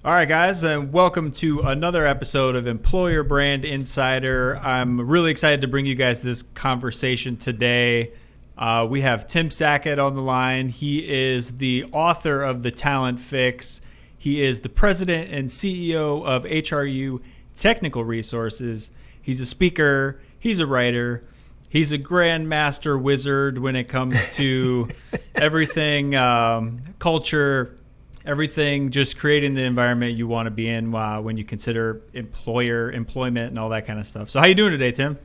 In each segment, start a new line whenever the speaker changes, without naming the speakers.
All right, guys, and welcome to another episode of Employer Brand Insider. I'm really excited to bring you guys this conversation today. We have Tim Sackett on the line. He is the author of The Talent Fix. He is the president and CEO of HRU Technical Resources. He's a speaker. He's a writer. He's a grandmaster wizard when it comes to everything, culture, everything, just creating the environment you want to be in when you consider employment and all that kind of stuff. So how you doing today, Tim?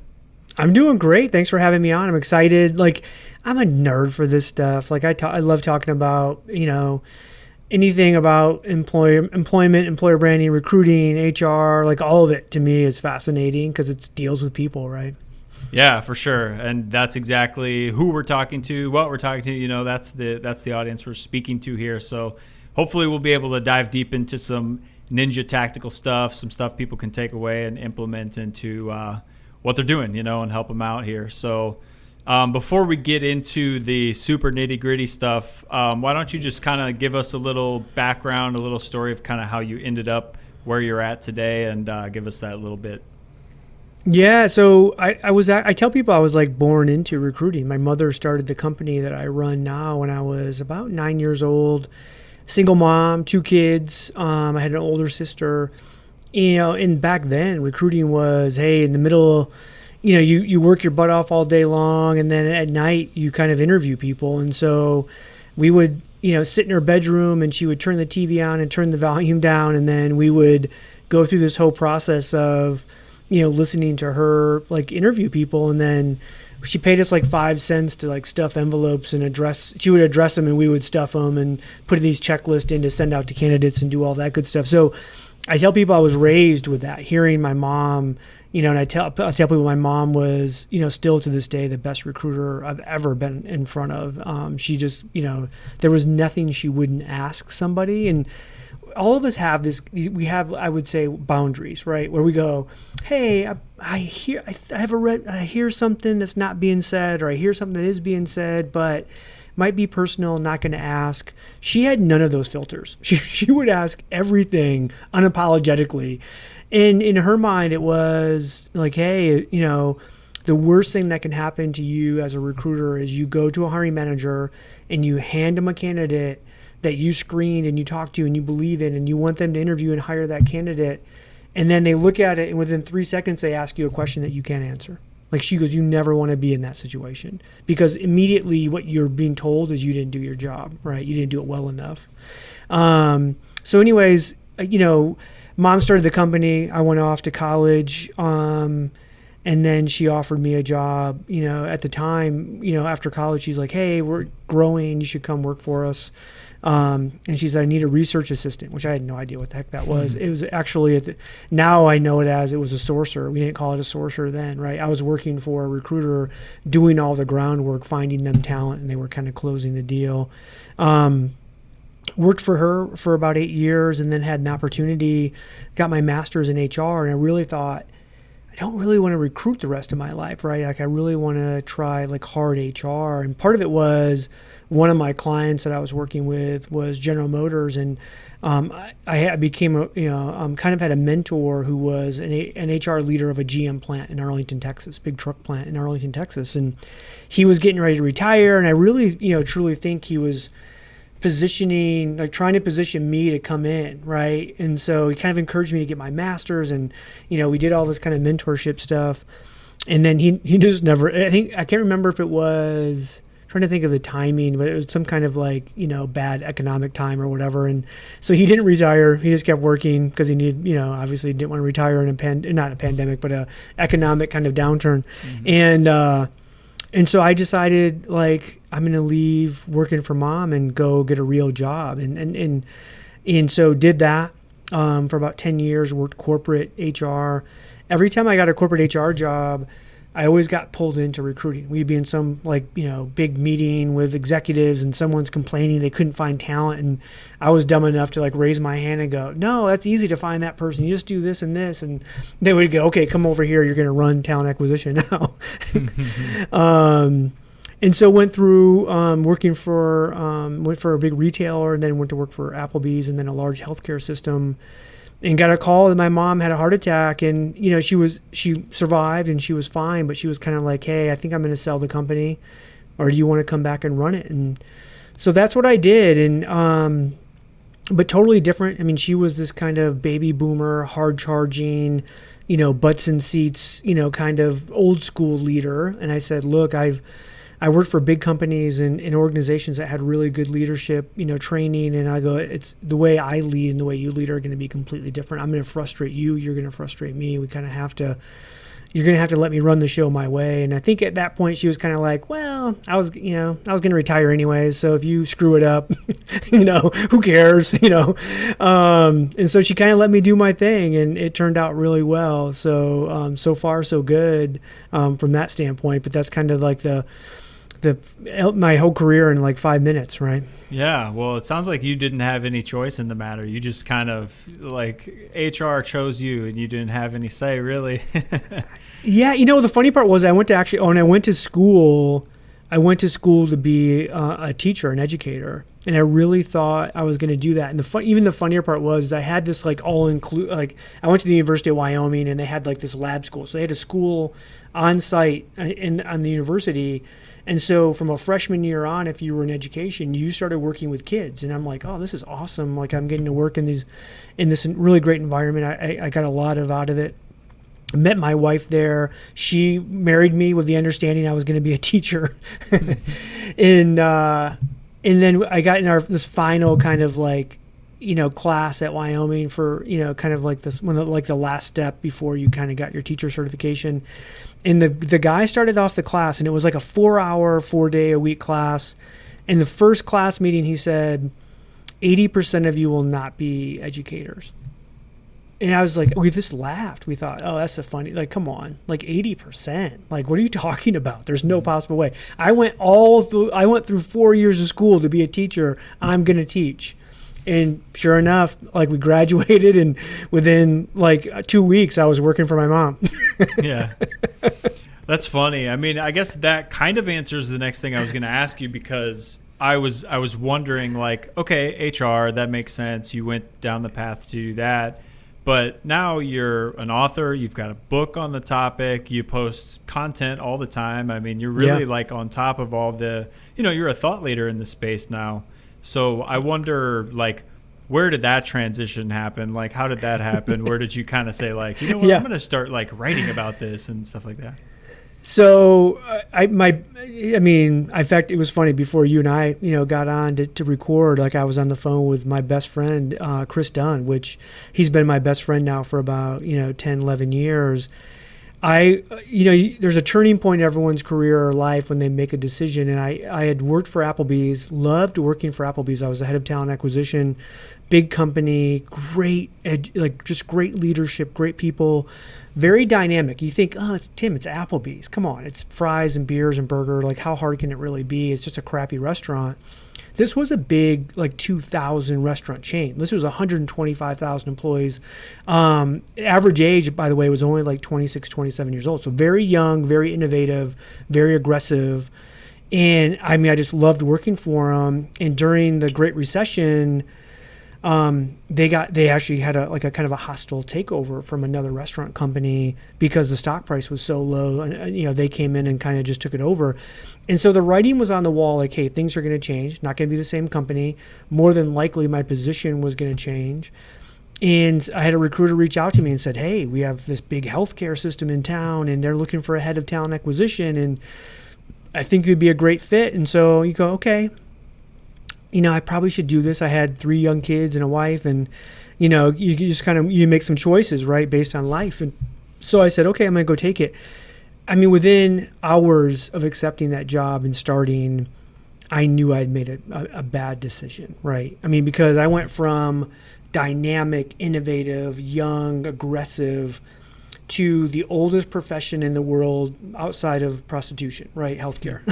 I'm doing great. Thanks for having me on. I'm excited. I'm a nerd for this stuff. I love talking about, anything about employment, employer branding, recruiting, HR, all of it to me is fascinating because it deals with people, right?
Yeah, for sure. And that's exactly who we're talking to, what we're talking to. That's the audience we're speaking to here. So hopefully we'll be able to dive deep into some ninja tactical stuff, some stuff people can take away and implement into what they're doing, and help them out here. So before we get into the super nitty gritty stuff, why don't you just kind of give us a little background, a little story of kind of how you ended up where you're at today, and give us that little bit.
Yeah, so I tell people I was born into recruiting. My mother started the company that I run now when I was about 9 years old. Single mom, 2 kids. I had an older sister. And back then, recruiting was, hey, in the middle, you work your butt off all day long, and then at night you kind of interview people. And so we would, sit in her bedroom, and she would turn the TV on and turn the volume down, and then we would go through this whole process of, listening to her interview people, and then she paid us 5 cents to stuff envelopes and she would address them and we would stuff them and put these checklists in to send out to candidates and do all that good stuff. So I tell people I was raised with that, hearing my mom, and I tell people my mom was, still to this day, the best recruiter I've ever been in front of. She just, there was nothing she wouldn't ask somebody. And all of us have this, we have, I would say, boundaries, right? Where we go, hey, I hear something that's not being said, or I hear something that is being said, but might be personal, not going to ask. She had none of those filters. She would ask everything unapologetically. And in her mind, it was hey, the worst thing that can happen to you as a recruiter is you go to a hiring manager and you hand them a candidate that you screened and you talked to and you believe in and you want them to interview and hire that candidate. And then they look at it and within 3 seconds, they ask you a question that you can't answer. She goes, you never want to be in that situation, because immediately what you're being told is you didn't do your job, right? You didn't do it well enough. So anyways, mom started the company. I went off to college. And then she offered me a job, at the time, after college, she's like, hey, we're growing. You should come work for us. And she said, I need a research assistant, which I had no idea what the heck that was. It was actually, now I know it as, it was a sourcer. We didn't call it a sourcer then, right? I was working for a recruiter, doing all the groundwork, finding them talent, and they were kind of closing the deal. Worked for her for about 8 years, and then had an opportunity, got my master's in HR, and I really thought, I don't really want to recruit the rest of my life, right? I really want to try hard HR. And part of it was one of my clients that I was working with was General Motors, and I became kind of had a mentor who was an HR leader of a GM plant in Arlington, Texas, big truck plant in Arlington, Texas, and he was getting ready to retire, and I really truly think he was trying to position me to come in, right? And so he kind of encouraged me to get my master's, and we did all this kind of mentorship stuff, and then he just never, I can't remember if it was, trying to think of the timing, but it was some kind of bad economic time or whatever, and so he didn't retire. He just kept working because he needed, obviously didn't want to retire in not a pandemic, but a economic kind of downturn. Mm-hmm. And so I decided I'm going to leave working for mom and go get a real job. And so did that for about 10 years, worked corporate HR. Every time I got a corporate HR job, I always got pulled into recruiting. We'd be in some big meeting with executives and someone's complaining they couldn't find talent. And I was dumb enough to raise my hand and go, no, that's easy to find that person. You just do this and this. And they would go, okay, come over here. You're going to run talent acquisition now. And so went through went for a big retailer, and then went to work for Applebee's, and then a large healthcare system, and got a call that my mom had a heart attack. And she survived and she was fine, but she was kind of like, hey, I think I'm going to sell the company, or do you want to come back and run it? And so that's what I did. And but totally different. I mean, she was this kind of baby boomer, hard charging, butts in seats, kind of old school leader. And I said, look, I worked for big companies and organizations that had really good leadership, training. And I go, it's the way I lead and the way you lead are going to be completely different. I'm going to frustrate you. You're going to frustrate me. We kind of you're going to have to let me run the show my way. And I think at that point she was kind of like, well, I was going to retire anyways. So if you screw it up, who cares, and so she kind of let me do my thing, and it turned out really well. So, so far so good, from that standpoint, but that's kind of like my whole career in like 5 minutes, right?
Yeah, well, it sounds like you didn't have any choice in the matter. You just kind of like HR chose you, and you didn't have any say, really.
Yeah, the funny part was when I went to school to be a teacher, an educator, and I really thought I was going to do that. And even the funnier part was I had this like I went to the University of Wyoming, and they had like this lab school, so they had a school on site on the university. And so from a freshman year on, if you were in education, you started working with kids. And I'm like, oh, this is awesome. Like, I'm getting to work in this really great environment. I got a lot out of it. I met my wife there. She married me with the understanding I was going to be a teacher. And then I got in this final kind of like, class at Wyoming for, kind of like the last step before you kind of got your teacher certification. And the guy started off the class, and it was like a 4-day-a-week class. In the first class meeting, he said, 80% of you will not be educators. And I was like, we just laughed. We thought, oh, that's funny. Like, come on, like 80%. Like, what are you talking about? There's no possible way. I went through 4 years of school to be a teacher. I'm going to teach. And sure enough, like, we graduated, and within like 2 weeks, I was working for my mom.
Yeah. That's funny. I mean, I guess that kind of answers the next thing I was going to ask you, because I was wondering, like, okay, HR, that makes sense. You went down the path to do that. But now you're an author. You've got a book on the topic. You post content all the time. I mean, you're really like on top of all you're a thought leader in the space now. So I wonder, like, where did that transition happen? Like, how did that happen? Where did you kind of say, like, I'm going to start like writing about this and stuff like that?
So in fact, it was funny, before you and I, got on to record, like, I was on the phone with my best friend, Chris Dunn, which he's been my best friend now for about, 10, 11 years. There's a turning point in everyone's career or life when they make a decision. And I had worked for Applebee's, loved working for Applebee's. I was the head of talent acquisition, big company, just great leadership, great people, very dynamic. You think, oh, it's Applebee's. Come on, it's fries and beers and burger. Like, how hard can it really be? It's just a crappy restaurant. This was a big, like, 2,000 restaurant chain. This was 125,000 employees. Average age, by the way, was only like 26, 27 years old. So very young, very innovative, very aggressive. And I mean, I just loved working for them. And during the Great Recession, they actually had a kind of a hostile takeover from another restaurant company because the stock price was so low, and they came in and kind of just took it over. And so the writing was on the wall, like, hey, things are going to change, not going to be the same company. More than likely my position was going to change. And I had a recruiter reach out to me and said, hey, we have this big healthcare system in town, and they're looking for a head of talent acquisition, and I think you'd be a great fit. And so you go, okay, I probably should do this. I had 3 young kids and a wife, and, you just kind of, you make some choices, right, based on life. And so I said, okay, I'm going to go take it. I mean, within hours of accepting that job and starting, I knew I'd made a bad decision, right? I mean, because I went from dynamic, innovative, young, aggressive to the oldest profession in the world outside of prostitution, right? Healthcare.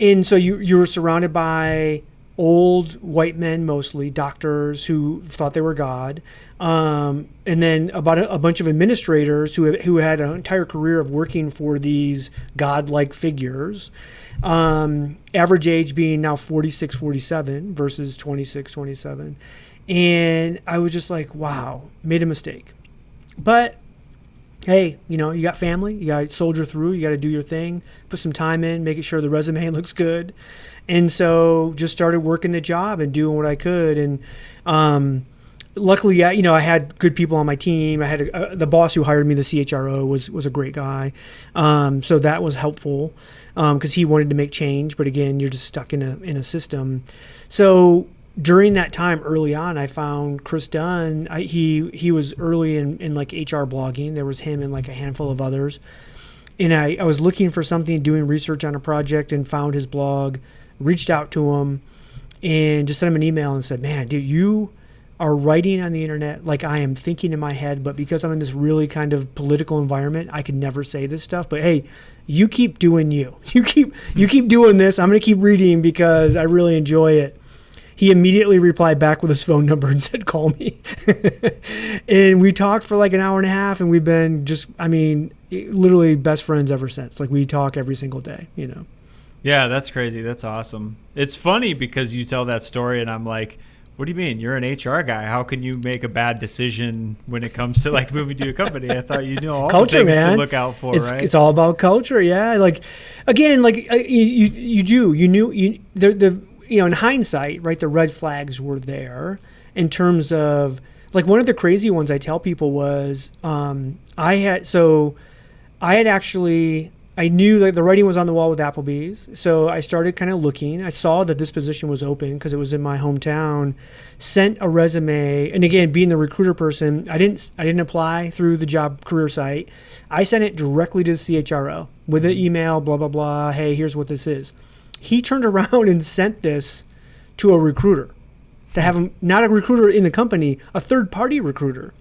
And so you were surrounded by old white men, mostly doctors who thought they were God, and then about a bunch of administrators who had an entire career of working for these godlike figures. Average age being now 46, 47 versus 26, 27. And I was just like, wow, made a mistake. But hey, you got family, you got to soldier through, you got to do your thing, put some time in, making sure the resume looks good. And so just started working the job and doing what I could. And luckily, I had good people on my team. I had the boss who hired me, the CHRO, was a great guy. So that was helpful because he wanted to make change. But again, you're just stuck in a system. So during that time, early on, I found Chris Dunn. He was early in like HR blogging. There was him and like a handful of others. And I was looking for something, doing research on a project, and found his blog, reached out to him, and just sent him an email and said, man, dude, you are writing on the internet like I am thinking in my head, but because I'm in this really kind of political environment, I could never say this stuff. But hey, you keep doing you. You keep doing this. I'm going to keep reading because I really enjoy it. He immediately replied back with his phone number and said, call me. And we talked for like an hour and a half, and we've been literally best friends ever since. Like we talk every single day,
Yeah, that's crazy. That's awesome. It's funny because you tell that story and I'm like, what do you mean? You're an HR guy. How can you make a bad decision when it comes to like moving to a company? I thought you knew all
culture,
the things
man.
to look out for, right?
It's all about culture. Yeah. Like, again, like in hindsight, right, the red flags were there in terms of, like, one of the crazy ones I tell people was I knew that the writing was on the wall with Applebee's. So I started kind of looking. I saw that this position was open because it was in my hometown, sent a resume. And again, being the recruiter person, I didn't apply through the job career site. I sent it directly to the CHRO with an email, blah, blah, blah. Hey, here's what this is. He turned around and sent this to a recruiter, to have him, not a recruiter in the company, a third-party recruiter.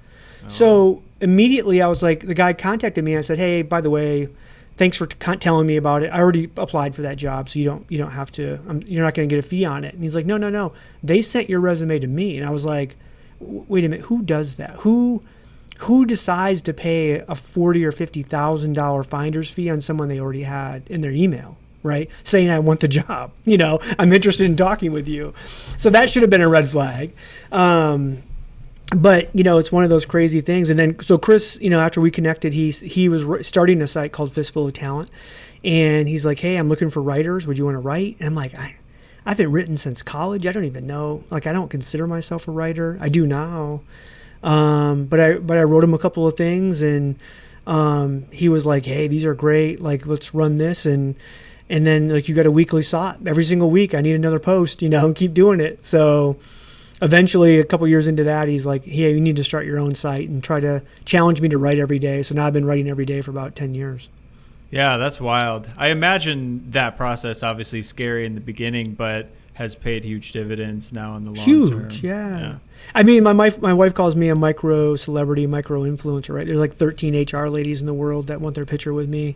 Oh. So immediately I was like, the guy contacted me. I said, hey, by the way, thanks for telling me about it. I already applied for that job, so you don't have to. You're not going to get a fee on it. And he's like, no. They sent your resume to me, and I was like, wait a minute, who does that? Who decides to pay a $40,000 or $50,000 finder's fee on someone they already had in their email? Right? Saying I want the job, I'm interested in talking with you. So that should have been a red flag. But, it's one of those crazy things. And then, so Chris, after we connected, he was starting a site called Fistful of Talent. And he's like, hey, I'm looking for writers. Would you want to write? And I'm like, I haven't written since college. I don't even know. Like, I don't consider myself a writer. I do now. But I wrote him a couple of things, and he was like, hey, these are great. Like, let's run this. And then, like, you got a weekly slot every single week. I need another post, and keep doing it. So eventually, a couple years into that, he's like, hey, you need to start your own site and try to challenge me to write every day. So now I've been writing every day for about 10 years.
Yeah, that's wild. I imagine that process obviously scary in the beginning, but has paid huge dividends now in the long term.
Huge, yeah. I mean, my wife calls me a micro celebrity, micro influencer, right? There's like 13 HR ladies in the world that want their picture with me.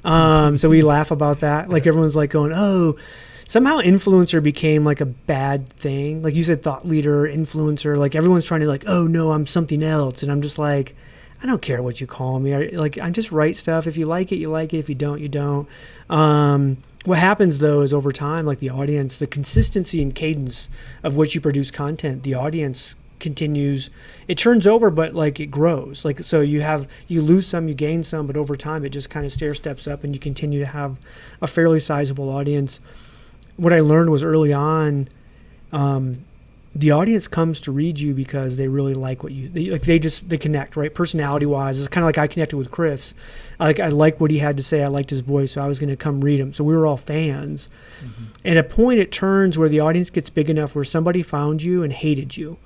So we laugh about that. Like, everyone's like going, oh, somehow influencer became like a bad thing. Like you said, thought leader, influencer, like everyone's trying to like, oh no, I'm something else. And I'm just like, I don't care what you call me. I just write stuff. If you like it, you like it. If you don't, you don't. What happens, though, is over time, like the audience, the consistency and cadence of which you produce content, the audience continues. It turns over, but like it grows. Like, so you lose some, you gain some, but over time it just kind of stair steps up, and you continue to have a fairly sizable audience. What I learned was early on, the audience comes to read you because they really like what they connect, right? Personality wise, it's kind of like I connected with Chris. I like what he had to say. I liked his voice, so I was going to come read him. So we were all fans. Mm-hmm. At a point, it turns where the audience gets big enough where somebody found you and hated you,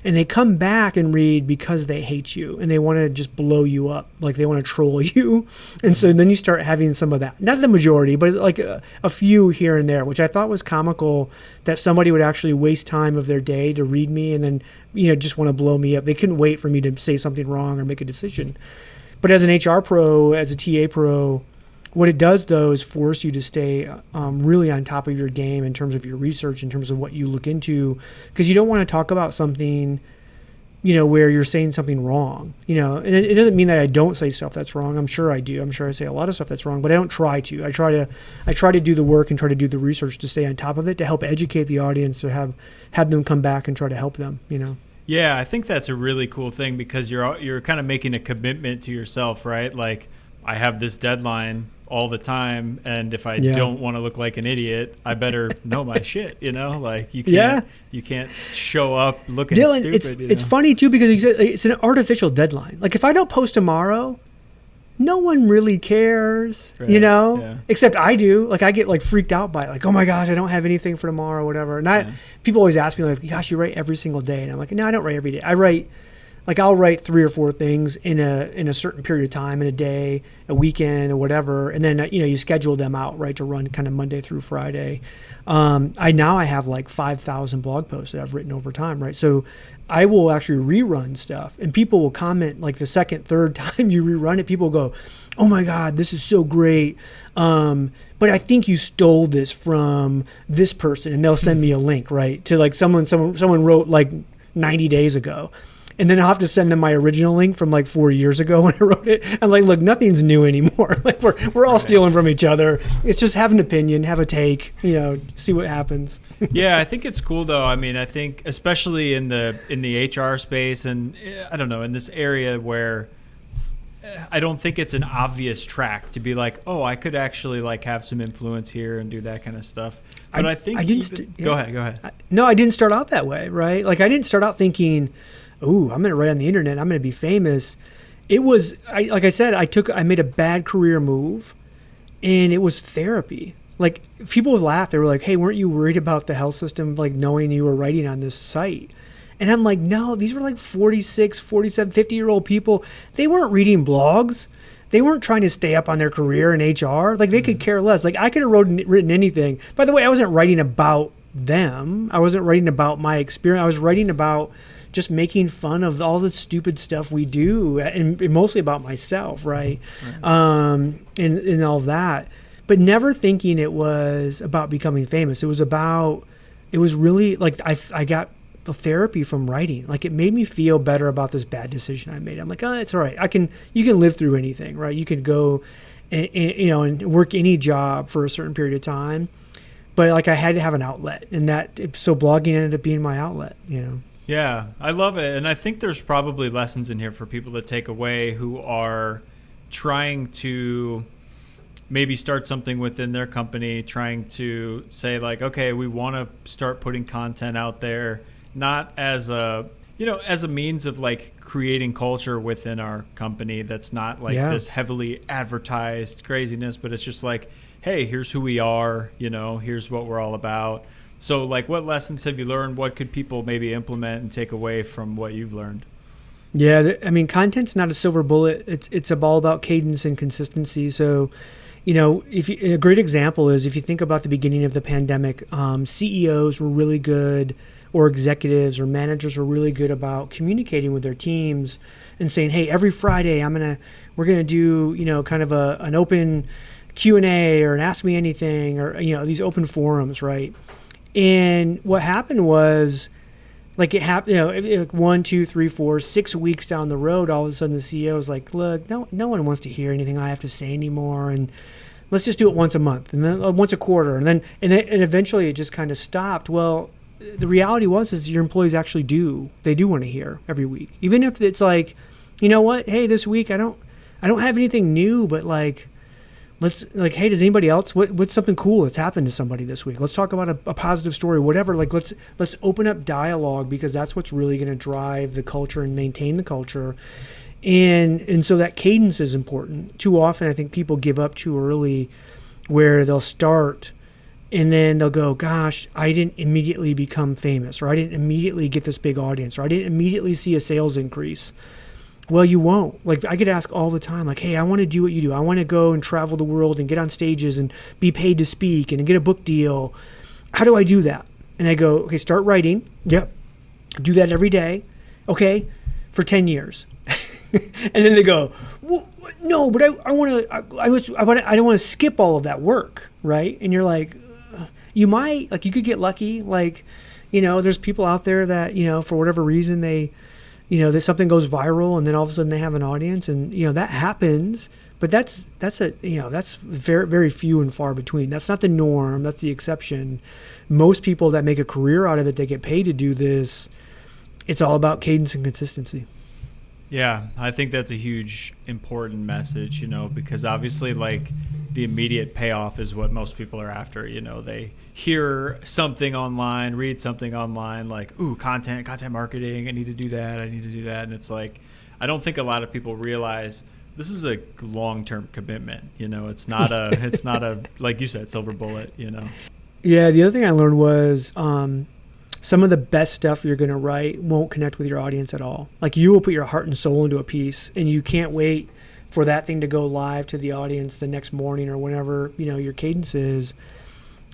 and they come back and read because they hate you and they want to just blow you up, like they want to troll you. And so then you start having some of that, not the majority, but like a few here and there, which I thought was comical, that somebody would actually waste time of their day to read me and then just want to blow me up. They couldn't wait for me to say something wrong or make a decision. But as an HR pro, as a TA pro, What it does, though, is force you to stay really on top of your game in terms of your research, in terms of what you look into, because you don't want to talk about something, where you're saying something wrong, and it doesn't mean that I don't say stuff that's wrong. I'm sure I do. I'm sure I say a lot of stuff that's wrong, but I don't try to. I try to do the work and try to do the research to stay on top of it, to help educate the audience, to have them come back and try to help them,
Yeah, I think that's a really cool thing, because you're kind of making a commitment to yourself, right? Like, I have this deadline all the time, and if I don't want to look like an idiot, I better know my shit, like you can't show up looking
Dylan,
stupid.
It's funny too, because it's an artificial deadline. Like, if I don't post tomorrow, no one really cares,
right.
Except I do. Like, I get like freaked out by it. Like, oh my gosh, I don't have anything for tomorrow or whatever. And people always ask me like, gosh, you write every single day. And I'm like, no, I don't write every day. I'll write 3 or 4 things in a certain period of time, in a day, a weekend, or whatever, and then you schedule them out, right, to run kind of Monday through Friday. I have like 5,000 blog posts that I've written over time, right? So I will actually rerun stuff, and people will comment like the second, third time you rerun it. People will go, "Oh my God, this is so great! But I think you stole this from this person," and they'll send me a link, right, to like someone wrote like 90 days ago. And then I'll have to send them my original link from like 4 years ago when I wrote it. I'm like, look, nothing's new anymore. Like, we're all stealing from each other. It's just have an opinion, have a take, see what happens.
Yeah, I think it's cool though. I mean, I think especially in the HR space, and I don't know, in this area where I don't think it's an obvious track to be like, oh, I could actually like have some influence here and do that kind of stuff. But I think go ahead.
No, I didn't start out that way, right? Like, I didn't start out thinking, ooh, I'm going to write on the internet, I'm going to be famous. It was, like I said, I made a bad career move, and it was therapy. Like, people would laugh. They were like, hey, weren't you worried about the health system, like, knowing you were writing on this site? And I'm like, no, these were like 46, 47, 50-year-old people. They weren't reading blogs. They weren't trying to stay up on their career in HR. Like, they could care less. Like, I could have written anything. By the way, I wasn't writing about them. I wasn't writing about my experience. I was writing about just making fun of all the stupid stuff we do, and mostly about myself, right? And all that, but never thinking it was about becoming famous. It was really like I got the therapy from writing. Like, it made me feel better about this bad decision I made. I'm like, oh, it's all right. You can live through anything, right? You can go and work any job for a certain period of time, but like, I had to have an outlet, and so blogging ended up being my outlet,
Yeah, I love it. And I think there's probably lessons in here for people to take away who are trying to maybe start something within their company, trying to say like, okay, we want to start putting content out there, not as a means of like creating culture within our company that's not like this heavily advertised craziness, but it's just like, hey, here's who we are, here's what we're all about. So, like, what lessons have you learned? What could people maybe implement and take away from what you've learned?
Yeah, I mean, content's not a silver bullet. It's all about cadence and consistency. So, a great example is if you think about the beginning of the pandemic, CEOs were really good, or executives or managers were really good about communicating with their teams and saying, hey, every Friday we're gonna do kind of an open Q&A or an Ask Me Anything, or these open forums, right? And what happened was, like, it happened, like 1, 2, 3, 4, 6 weeks down the road, all of a sudden the CEO was like, look, no one wants to hear anything I have to say anymore, and let's just do it once a month, and then once a quarter, and eventually it just kind of stopped. Well, the reality is your employees actually do want to hear every week, even if it's like, you know what, hey, this week I don't have anything new, but like, hey, does anybody else, what's something cool that's happened to somebody this week? Let's talk about a positive story, whatever. Like, let's open up dialogue, because that's what's really going to drive the culture and maintain the culture. And so that cadence is important. Too often, I think people give up too early, where they'll start and then they'll go, gosh, I didn't immediately become famous, or I didn't immediately get this big audience, or I didn't immediately see a sales increase. Well, you won't. Like, I get asked all the time, like, hey, I want to do what you do. I want to go and travel the world and get on stages and be paid to speak and get a book deal. How do I do that? And I go, okay, start writing. Yep. Do that every day. Okay. For 10 years. And then they go, well, no, but I don't want to skip all of that work, right? And you're like, you might, like, you could get lucky, like, there's people out there that, for whatever reason that something goes viral and then all of a sudden they have an audience, and that happens. But that's very, very few and far between. That's not the norm. That's the exception. Most people that make a career out of it, they get paid to do this. It's all about cadence and consistency.
Yeah, I think that's a huge, important message, because obviously, like, the immediate payoff is what most people are after. They hear something online, read something online, like, ooh, content marketing, I need to do that. And it's like, I don't think a lot of people realize this is a long-term commitment. It's not a, like you said, silver bullet,
Yeah, the other thing I learned was, some of the best stuff you're going to write won't connect with your audience at all. Like, you will put your heart and soul into a piece, and you can't wait for that thing to go live to the audience the next morning or whenever, your cadence is,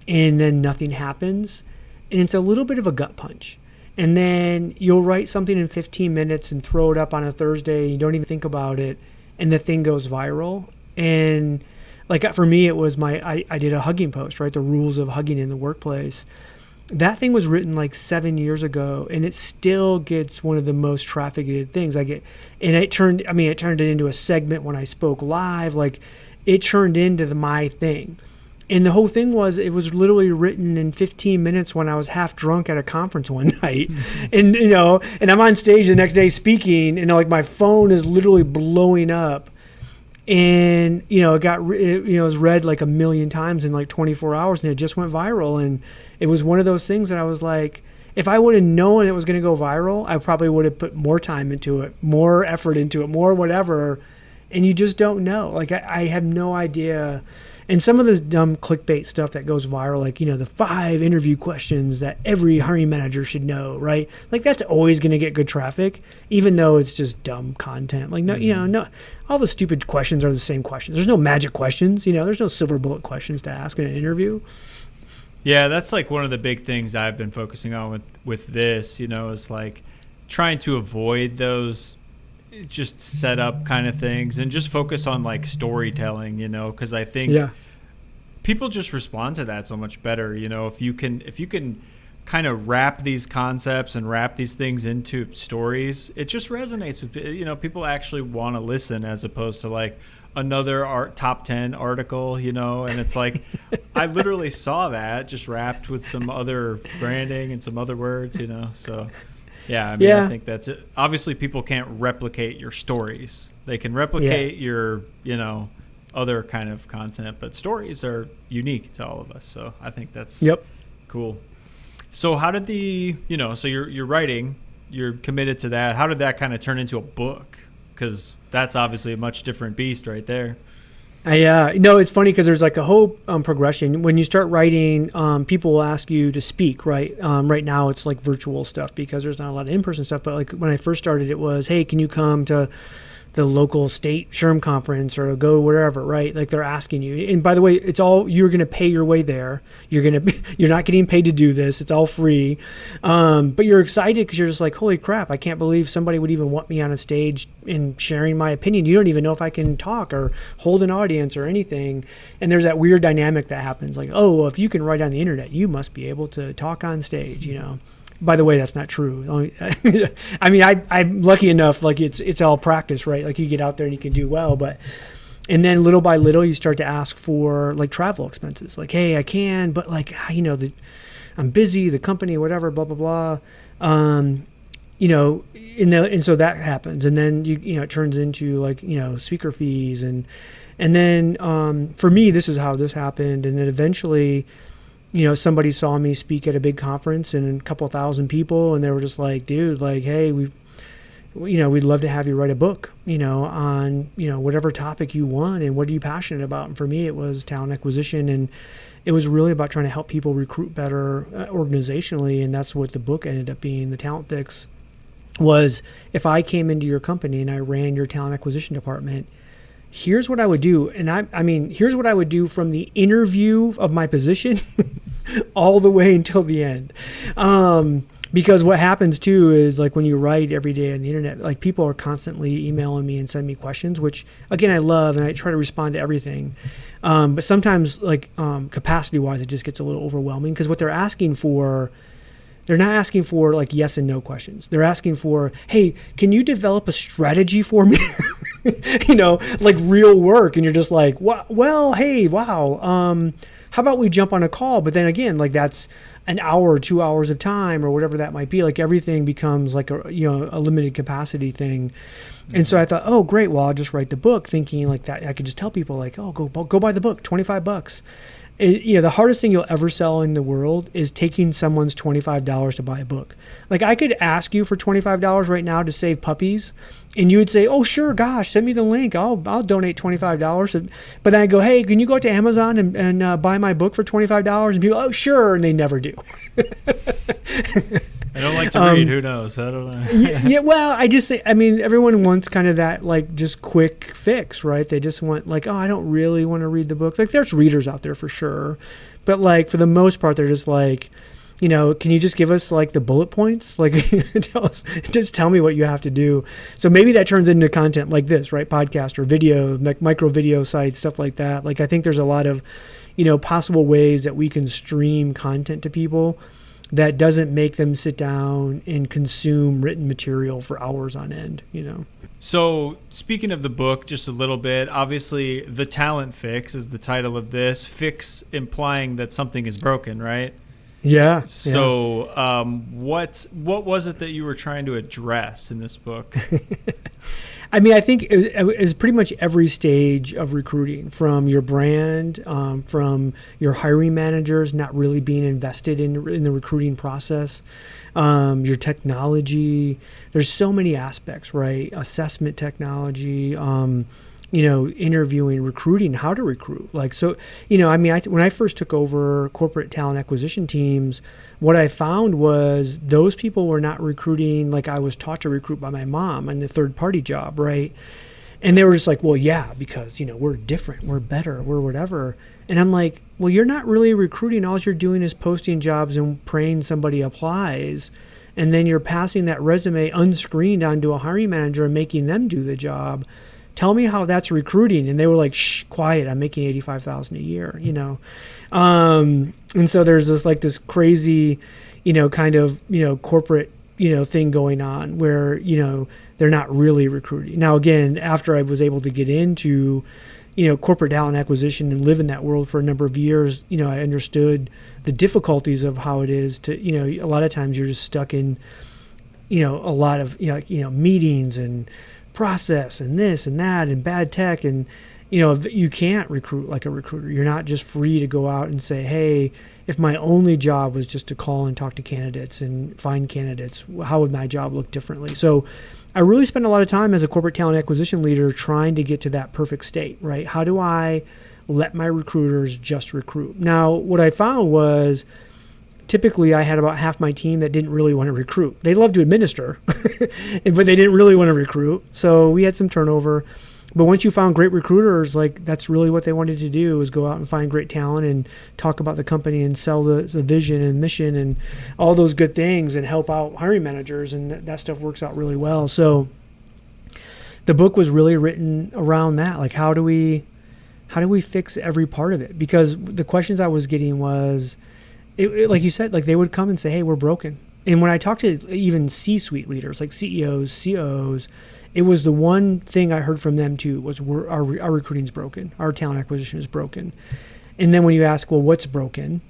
and then nothing happens. And it's a little bit of a gut punch. And then you'll write something in 15 minutes and throw it up on a Thursday. You don't even think about it, and the thing goes viral. And like, for me, it was I did a hugging post, right? The rules of hugging in the workplace. That thing was written like 7 years ago, and it still gets one of the most trafficked things I get. And it turned it into a segment when I spoke live. Like, it turned into my thing. And the whole thing was, it was literally written in 15 minutes when I was half drunk at a conference one night. And, and I'm on stage the next day speaking, and like, my phone is literally blowing up. And, it was read like 1 million times in like 24 hours, and it just went viral. And it was one of those things that I was like, if I would have known it was going to go viral, I probably would have put more time into it, more effort into it, more whatever. And you just don't know. Like, I have no idea. And some of the dumb clickbait stuff that goes viral, like, the 5 interview questions that every hiring manager should know, right? Like, that's always going to get good traffic, even though it's just dumb content. Like, no, no, all the stupid questions are the same questions. There's no magic questions, there's no silver bullet questions to ask in an interview.
Yeah, that's like one of the big things I've been focusing on with this, is like trying to avoid those just set up kind of things and just focus on like storytelling, because I think people just respond to that so much better. If you can kind of wrap these concepts and wrap these things into stories, it just resonates with, people actually want to listen, as opposed to like another top 10 article, and it's like, I literally saw that just wrapped with some other branding and some other words, so yeah, I think that's it. Obviously, people can't replicate your stories. They can replicate your, other kind of content, but stories are unique to all of us. So I think that's cool. So how did so you're writing, you're committed to that. How did that kind of turn into a book? Because that's obviously a much different beast right there.
No, it's funny because there's like a whole progression. When you start writing, people will ask you to speak, right? Right now it's like virtual stuff because there's not a lot of in-person stuff. But like, when I first started, it was, hey, can you come to the local state SHRM conference or go wherever, right? Like, they're asking you. And by the way, it's all, you're going to pay your way there. You're not getting paid to do this. It's all free. But you're excited because you're just like, holy crap, I can't believe somebody would even want me on a stage and sharing my opinion. You don't even know if I can talk or hold an audience or anything. And there's that weird dynamic that happens. Like, oh, well, if you can write on the internet, you must be able to talk on stage, By the way, that's not true. I'm lucky enough, like, it's all practice, right? Like, you get out there and you can do well, and then little by little you start to ask for like travel expenses. Like, hey, I can, but like, I'm busy, the company, whatever, blah, blah, blah. And so that happens. And then it turns into like, speaker fees. And then for me, this is how this happened. And then eventually, somebody saw me speak at a big conference and a couple thousand people, and they were just like, dude, like, hey, we'd love to have you write a book, on, whatever topic you want, and what are you passionate about? And for me, it was talent acquisition, and it was really about trying to help people recruit better organizationally. And that's what the book ended up being. The Talent Fix was, if I came into your company and I ran your talent acquisition department, here's what I would do. And here's what I would do from the interview of my position all the way until the end. Because what happens too is like when you write every day on the internet, like people are constantly emailing me and sending me questions, which again, I love, and I try to respond to everything. But sometimes like capacity wise, it just gets a little overwhelming because what they're asking for, they're not asking for like yes and no questions. They're asking for, hey, can you develop a strategy for me? Like real work. And you're just like, well, hey, wow. How about we jump on a call? But then again, like that's an hour or 2 hours of time or whatever that might be. Like everything becomes like a limited capacity thing. And so I thought, oh, great. Well, I'll just write the book thinking like that. I could just tell people like, oh, go buy the book, $25. The hardest thing you'll ever sell in the world is taking someone's $25 to buy a book. Like I could ask you for $25 right now to save puppies, and you would say, "Oh, sure, gosh, send me the link. I'll donate $25." But then I go, "Hey, can you go to Amazon and buy my book for $25?" And people, "Oh, sure," and they never do.
I don't like to read. Who knows? I don't know.
Yeah. Well, everyone wants kind of that like just quick fix, right? They just want like, oh, I don't really want to read the book. Like there's readers out there for sure, but like for the most part, they're just like, can you just give us like the bullet points? Like just tell me what you have to do. So maybe that turns into content like this, right? Podcast or video, micro video sites, stuff like that. Like I think there's a lot of, possible ways that we can stream content to people that doesn't make them sit down and consume written material for hours on end,
So speaking of the book, just a little bit, obviously the talent fix is the title of this. Fix implying that something is broken, right?
Yeah.
So what was it that you were trying to address in this book?
I think it's pretty much every stage of recruiting, from your brand, from your hiring managers not really being invested in the recruiting process, your technology. There's so many aspects, right? Assessment technology, interviewing, recruiting, how to recruit. When I first took over corporate talent acquisition teams, what I found was those people were not recruiting like I was taught to recruit by my mom in a third-party job, right? And they were just like, well, yeah, because, we're different, we're better, we're whatever. And I'm like, well, you're not really recruiting. All you're doing is posting jobs and praying somebody applies. And then you're passing that resume unscreened onto a hiring manager and making them do the job. Tell me how that's recruiting. And they were like, shh, quiet. I'm making $85,000 a year, And so there's this crazy, corporate, thing going on where, they're not really recruiting. Now, again, after I was able to get into, corporate talent acquisition and live in that world for a number of years, I understood the difficulties of how it is to, a lot of times you're just stuck in, a lot of, meetings and process and this and that and bad tech, and you can't recruit like a recruiter. You're not just free to go out and say, hey, if my only job was just to call and talk to candidates and find candidates, how would my job look differently? So I really spent a lot of time as a corporate talent acquisition leader trying to get to that perfect state, right? How do I let my recruiters just recruit? Now, what I found was typically I had about half my team that didn't really want to recruit. They loved to administer, but they didn't really want to recruit. So we had some turnover. But once you found great recruiters, like that's really what they wanted to do, was go out and find great talent and talk about the company and sell the vision and mission and all those good things and help out hiring managers. And that stuff works out really well. So the book was really written around that. Like, how do we fix every part of it? Because the questions I was getting was, like you said, like they would come and say, hey, we're broken. And when I talked to even C-suite leaders, like CEOs, COOs, it was the one thing I heard from them too, was our recruiting's broken. Our talent acquisition is broken. And then when you ask, well, what's broken?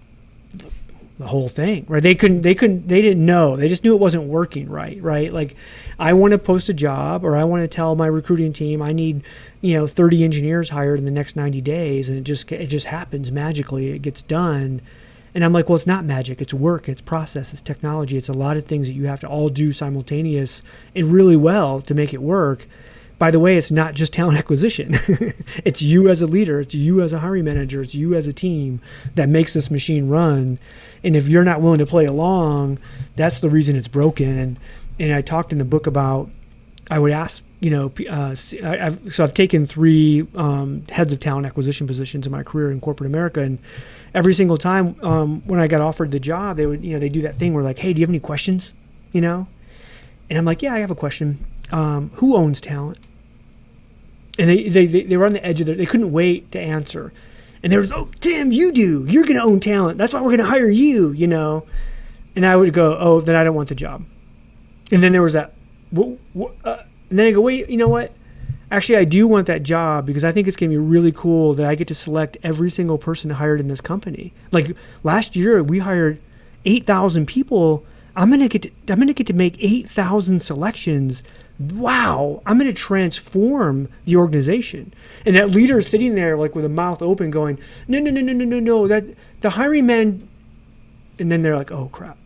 The whole thing, right? They didn't know. They just knew it wasn't working right? Like I want to post a job, or I want to tell my recruiting team I need, 30 engineers hired in the next 90 days. And it just happens magically. It gets done. And I'm like, well, it's not magic. It's work. It's process. It's technology. It's a lot of things that you have to all do simultaneous and really well to make it work. By the way, it's not just talent acquisition. It's you as a leader. It's you as a hiring manager. It's you as a team that makes this machine run. And if you're not willing to play along, that's the reason it's broken. And I talked in the book about, I would ask, I've taken 3 heads of talent acquisition positions in my career in corporate America, and every single time when I got offered the job, they would, they do that thing where like, hey, do you have any questions? And I'm like, yeah, I have a question. Who owns talent? And they were on the edge of they couldn't wait to answer. And they were, oh, Tim, you do. You're going to own talent. That's why we're going to hire you, And I would go, oh, then I don't want the job. And then there was that, and then I go, wait, you know what? Actually, I do want that job because I think it's going to be really cool that I get to select every single person hired in this company. Like last year, we hired 8,000 people. I'm going to get to make 8,000 selections. Wow, I'm going to transform the organization. And that leader is sitting there like with a mouth open going, no, that the hiring man. And then they're like, oh, crap.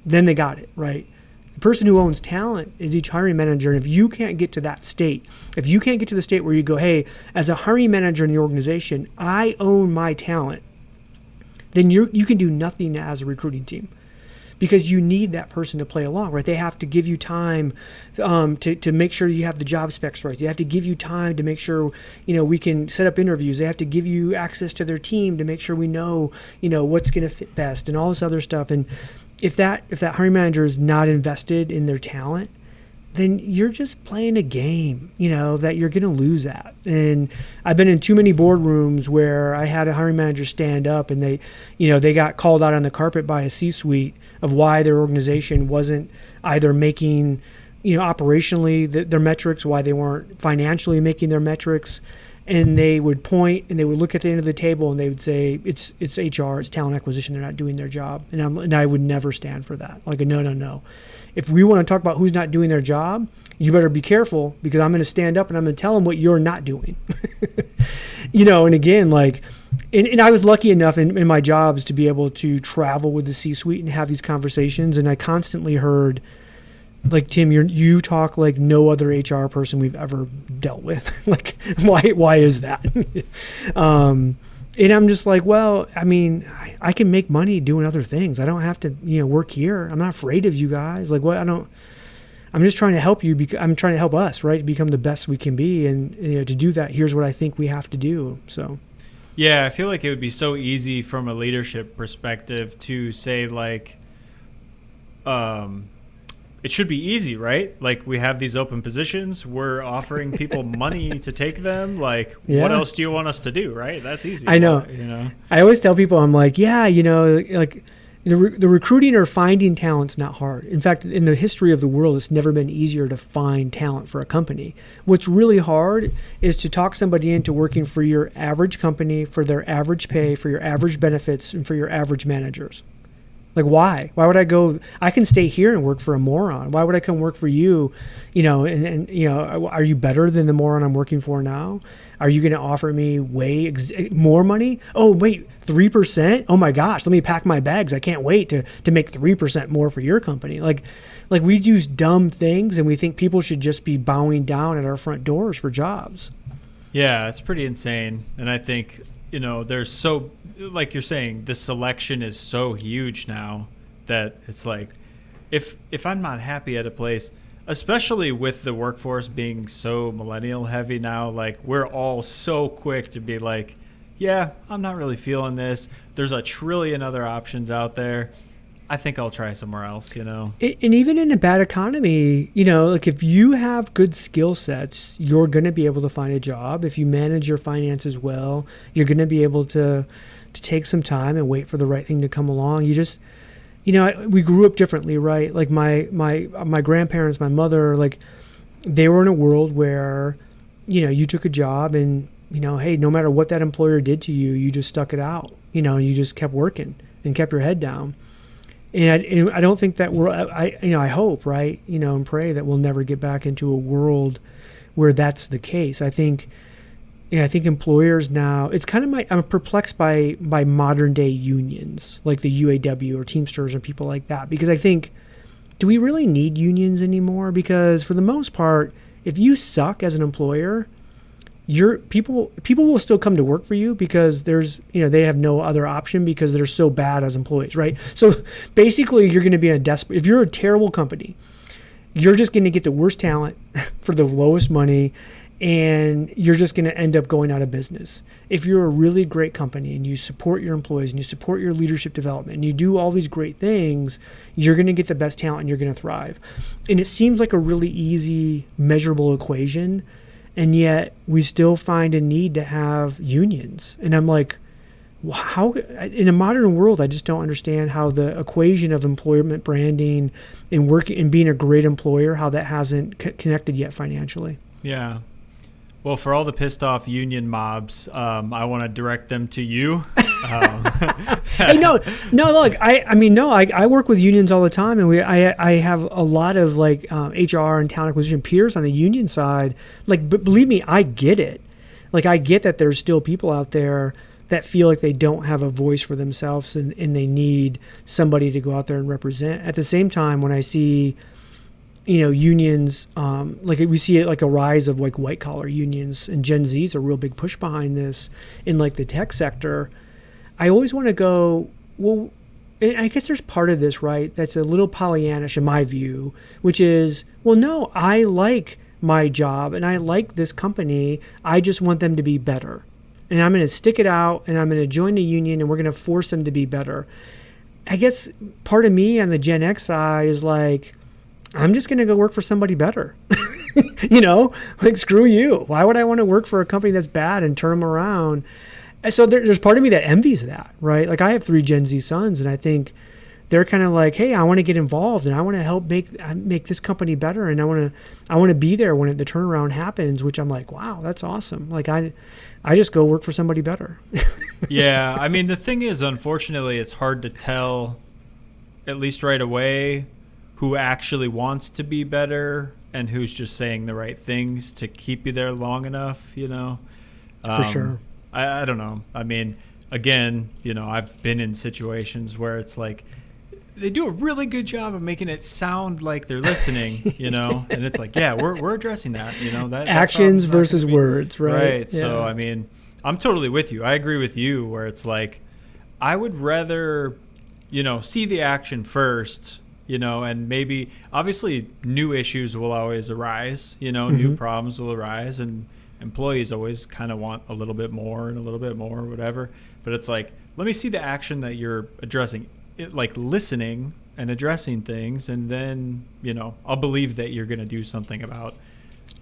Then they got it, right? The person who owns talent is each hiring manager. And if you can't get to that state, if you can't get to the state where you go, hey, as a hiring manager in the organization, I own my talent, then you can do nothing as a recruiting team. Because you need that person to play along, right? They have to give you time to make sure you have the job specs right. They have to give you time to make sure, we can set up interviews. They have to give you access to their team to make sure we know, what's going to fit best and all this other stuff. And if that hiring manager is not invested in their talent, then you're just playing a game, that you're going to lose at. And I've been in too many boardrooms where I had a hiring manager stand up and they got called out on the carpet by a C-suite of why their organization wasn't either making, operationally their metrics, why they weren't financially making their metrics. And they would point and they would look at the end of the table and they would say, it's HR, it's talent acquisition, they're not doing their job. And I would never stand for that. Like, no. If we want to talk about who's not doing their job, you better be careful because I'm going to stand up and I'm going to tell them what you're not doing. And again, like, and I was lucky enough in my jobs to be able to travel with the C-suite and have these conversations. And I constantly heard, like, Tim, you talk like no other HR person we've ever dealt with. Like, why is that? And I'm just like, well, I mean, I can make money doing other things. I don't have to, work here. I'm not afraid of you guys. Like, I'm just trying to help you. I'm trying to help us, right, to become the best we can be. And to do that, here's what I think we have to do. So,
yeah, I feel like it would be so easy from a leadership perspective to say like, it should be easy, right? Like we have these open positions. We're offering people money to take them. Like, what else do you want us to do, right? That's easy.
I know. I always tell people, I'm like, yeah, like the recruiting or finding talent's not hard. In fact, in the history of the world, it's never been easier to find talent for a company. What's really hard is to talk somebody into working for your average company, for their average pay, for your average benefits, and for your average managers. Like, why? Why would I go? I can stay here and work for a moron. Why would I come work for you? And are you better than the moron I'm working for now? Are you going to offer me way more money? Oh, wait, 3%? Oh my gosh, let me pack my bags. I can't wait to make 3% more for your company. Like we use dumb things and we think people should just be bowing down at our front doors for jobs.
Yeah, it's pretty insane. And I think, there's so, like you're saying, the selection is so huge now that it's like, if I'm not happy at a place, especially with the workforce being so millennial heavy now, like we're all so quick to be like, yeah, I'm not really feeling this. There's a trillion other options out there. I think I'll try somewhere else, And
even in a bad economy, like if you have good skill sets, you're going to be able to find a job. If you manage your finances well, you're going to be able to take some time and wait for the right thing to come along. You just, we grew up differently, right? Like my grandparents, my mother, like they were in a world where, you took a job and, hey, no matter what that employer did to you, you just stuck it out, you just kept working and kept your head down. And I don't think that I hope, right, and pray that we'll never get back into a world where that's the case. I think employers now, it's kind of I'm perplexed by modern day unions like the UAW or Teamsters or people like that, because I think, do we really need unions anymore? Because for the most part, if you suck as an employer, people will still come to work for you because there's, they have no other option because they're so bad as employees, right? So basically you're going to be if you're a terrible company you're just going to get the worst talent for the lowest money, and you're just going to end up going out of business. If you're a really great company and you support your employees and you support your leadership development and you do all these great things, you're going to get the best talent and you're going to thrive. And it seems like a really easy, measurable equation, and yet we still find a need to have unions. And I'm like, how in a modern world, I just don't understand how the equation of employment branding and working and being a great employer, how that hasn't connected yet financially.
Yeah. Well, for all the pissed off union mobs, I want to direct them to you.
Hey, no, look, I work with unions all the time, and I have a lot of like HR and talent acquisition peers on the union side. Like, but believe me, I get it. Like, I get that there's still people out there that feel like they don't have a voice for themselves and they need somebody to go out there and represent. At the same time, when I see, unions, like we see it like a rise of like white collar unions, and Gen Z's a real big push behind this in like the tech sector. I always want to go, well, and I guess there's part of this, right, that's a little Pollyannish in my view, which is, well, no, I like my job and I like this company. I just want them to be better. And I'm going to stick it out and I'm going to join the union and we're going to force them to be better. I guess part of me on the Gen X side is like, I'm just going to go work for somebody better. Like, screw you. Why would I want to work for a company that's bad and turn them around? And so there's part of me that envies that, right? Like, I have 3 Gen Z sons, and I think they're kind of like, hey, I want to get involved and I want to help make this company better, and I want to be there when the turnaround happens, which I'm like, wow, that's awesome. Like, I just go work for somebody better.
Yeah, I mean, the thing is, unfortunately, it's hard to tell, at least right away, who actually wants to be better and who's just saying the right things to keep you there long enough,
For sure.
I don't know. I mean, again, I've been in situations where it's like they do a really good job of making it sound like they're listening, and it's like, yeah, we're addressing that, that
actions versus words, right?
Right. Yeah. So, I mean, I'm totally with you. I agree with you where it's like, I would rather, see the action first, and maybe obviously new issues will always arise, new problems will arise, and employees always kind of want a little bit more and a little bit more, whatever. But it's like, let me see the action that you're addressing, like listening and addressing things. And then, I'll believe that you're going to do something about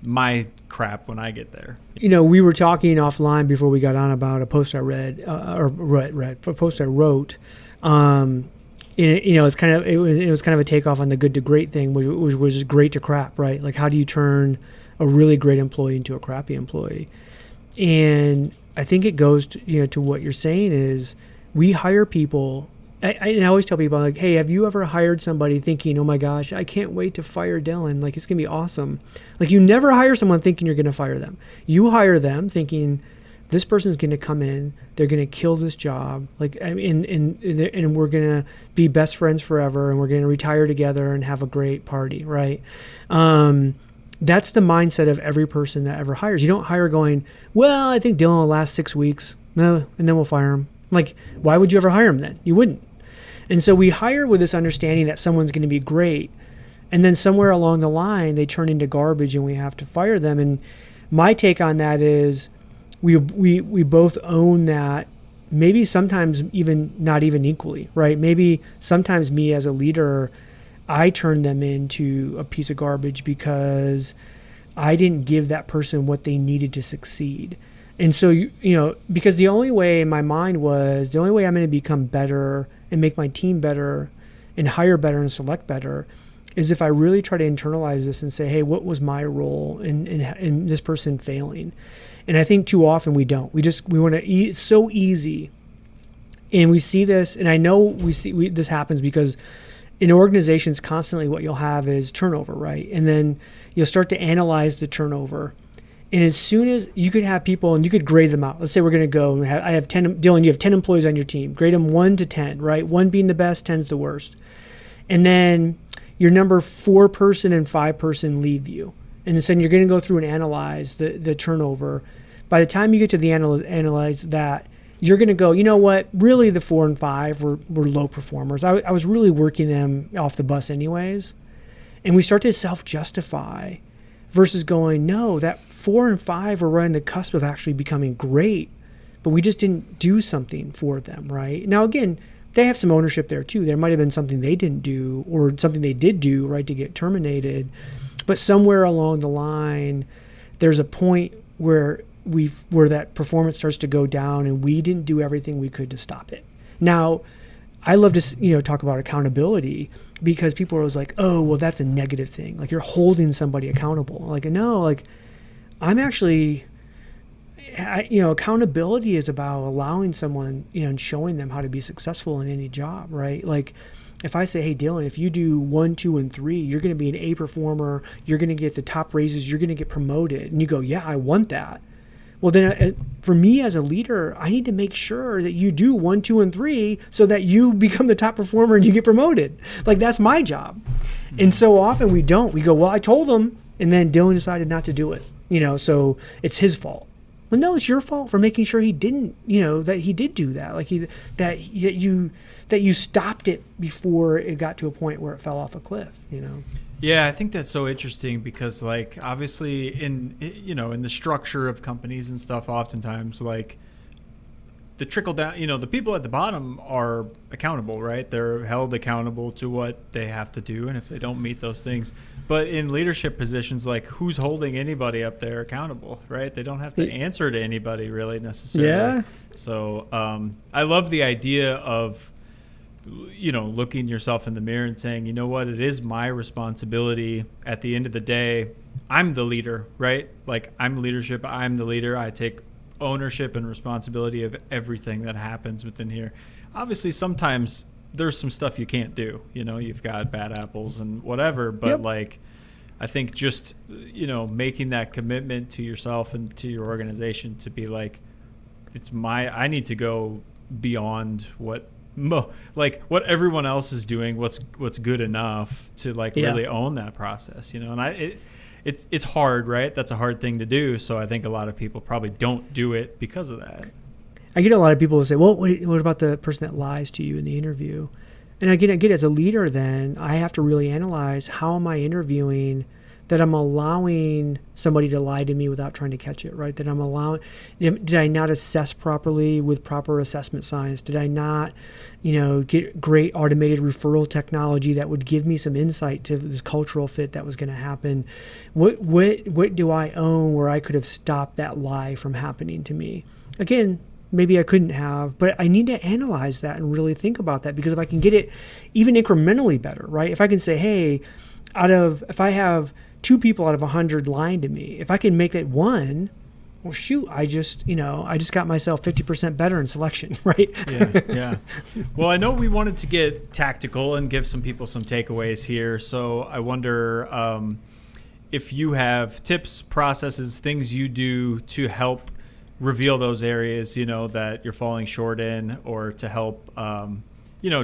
my crap when I get there.
We were talking offline before we got on about a post I read, a post I wrote. It was kind of a takeoff on the good to great thing, which was great to crap, right? Like, how do you turn a really great employee into a crappy employee? And I think it goes to what you're saying is we hire people. I always tell people, like, hey, have you ever hired somebody thinking, oh my gosh, I can't wait to fire Dylan. Like, it's going to be awesome. Like, you never hire someone thinking you're going to fire them. You hire them thinking this person's going to come in, they're going to kill this job, like, and we're going to be best friends forever, and we're going to retire together and have a great party, right? That's the mindset of every person that ever hires. You don't hire going, well, I think Dylan will last 6 weeks, no, and then we'll fire him. Like, why would you ever hire him then? You wouldn't. And so we hire with this understanding that someone's going to be great, and then somewhere along the line they turn into garbage and we have to fire them. And my take on that is we both own that, maybe sometimes even not even equally, right? Maybe sometimes me as a leader, I turn them into a piece of garbage because I didn't give that person what they needed to succeed. And so, because the only way in my mind was, the only way I'm going to become better and make my team better and hire better and select better is if I really try to internalize this and say, hey, what was my role in this person failing? And I think too often we don't. We want to eat. It's so easy. And we see this, and I know this happens because in organizations constantly what you'll have is turnover, right? And then you'll start to analyze the turnover. And as soon as you could have people and you could grade them out, let's say we're going to go, I have 10, Dylan, you have 10 employees on your team, grade them 1 to 10, right? 1 being the best, 10's the worst. And then your number 4 person and 5 person leave you. And then you're going to go through and analyze the turnover. By the time you get to the analyze that, you're going to go, you know what, really the 4 and 5 were low performers. I was really working them off the bus anyways. And we start to self-justify versus going, no, that 4 and 5 are right on the cusp of actually becoming great, but we just didn't do something for them, right? Now, again, they have some ownership there too. There might have been something they didn't do or something they did do, right, to get terminated. But somewhere along the line, there's a point where that performance starts to go down and we didn't do everything we could to stop it. Now, I love to talk about accountability because people are always like, oh, well, that's a negative thing. Like you're holding somebody accountable. Like, no, like I'm actually, accountability is about allowing someone, and showing them how to be successful in any job, right? Like if I say, hey, Dylan, if you do 1, 2, and 3, you're going to be an A performer. You're going to get the top raises. You're going to get promoted. And you go, yeah, I want that. Well, then for me as a leader, I need to make sure that you do 1, 2, and 3 so that you become the top performer and you get promoted. Like that's my job. Mm-hmm. And so often we don't. We go, well, I told him, and then Dylan decided not to do it. So it's his fault. Well, no, it's your fault for making sure he didn't. That he did do that. Like that you stopped it before it got to a point where it fell off a cliff.
Yeah, I think that's so interesting because, like, obviously in the structure of companies and stuff, oftentimes, like, the trickle down, the people at the bottom are accountable, right? They're held accountable to what they have to do, and if they don't meet those things. But in leadership positions, like, who's holding anybody up there accountable, right? They don't have to answer to anybody really necessarily.
Yeah.
So I love the idea of looking yourself in the mirror and saying, you know what, it is my responsibility at the end of the day. I'm the leader, right? Like I'm leadership. I'm the leader. I take ownership and responsibility of everything that happens within here. Obviously, sometimes there's some stuff you can't do. You've got bad apples and whatever, but like, I think just, making that commitment to yourself and to your organization to be like, I need to go beyond what everyone else is doing, what's good enough to really own that process, and it's hard, right? That's a hard thing to do. So I think a lot of people probably don't do it because of that.
I get a lot of people who say, well, what about the person that lies to you in the interview? And I get as a leader, then I have to really analyze, how am I interviewing that I'm allowing somebody to lie to me without trying to catch it, right? That I'm allowing, did I not assess properly with proper assessment science? Did I not, get great automated referral technology that would give me some insight to this cultural fit that was going to happen? What do I own where I could have stopped that lie from happening to me? Again, maybe I couldn't have, but I need to analyze that and really think about that, because if I can get it even incrementally better, right? If I can say, hey, if I have 2 people out of 100 lying to me, if I can make that 1, well, shoot, I just got myself 50% better in selection, right?
Yeah. Well, I know we wanted to get tactical and give some people some takeaways here. So I wonder if you have tips, processes, things you do to help reveal those areas, that you're falling short in, or to help,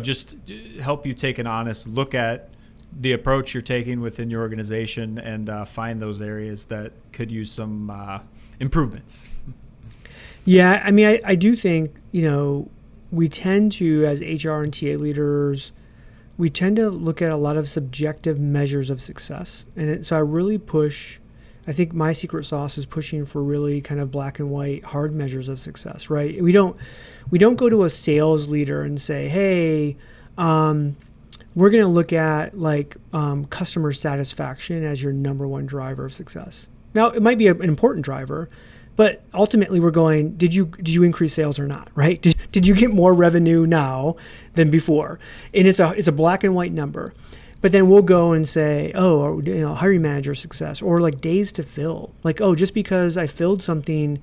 just help you take an honest look at the approach you're taking within your organization and find those areas that could use some improvements.
Yeah, I mean, I do think, we tend to, as HR and TA leaders, we tend to look at a lot of subjective measures of success. And so I really I think my secret sauce is pushing for really kind of black and white, hard measures of success, right? We don't go to a sales leader and say, hey, we're going to look at customer satisfaction as your number one driver of success. Now, it might be an important driver, but ultimately we're going, did you increase sales or not, right? Did you get more revenue now than before? And it's a black and white number. But then we'll go and say, hiring manager success, or days to fill. Just because I filled something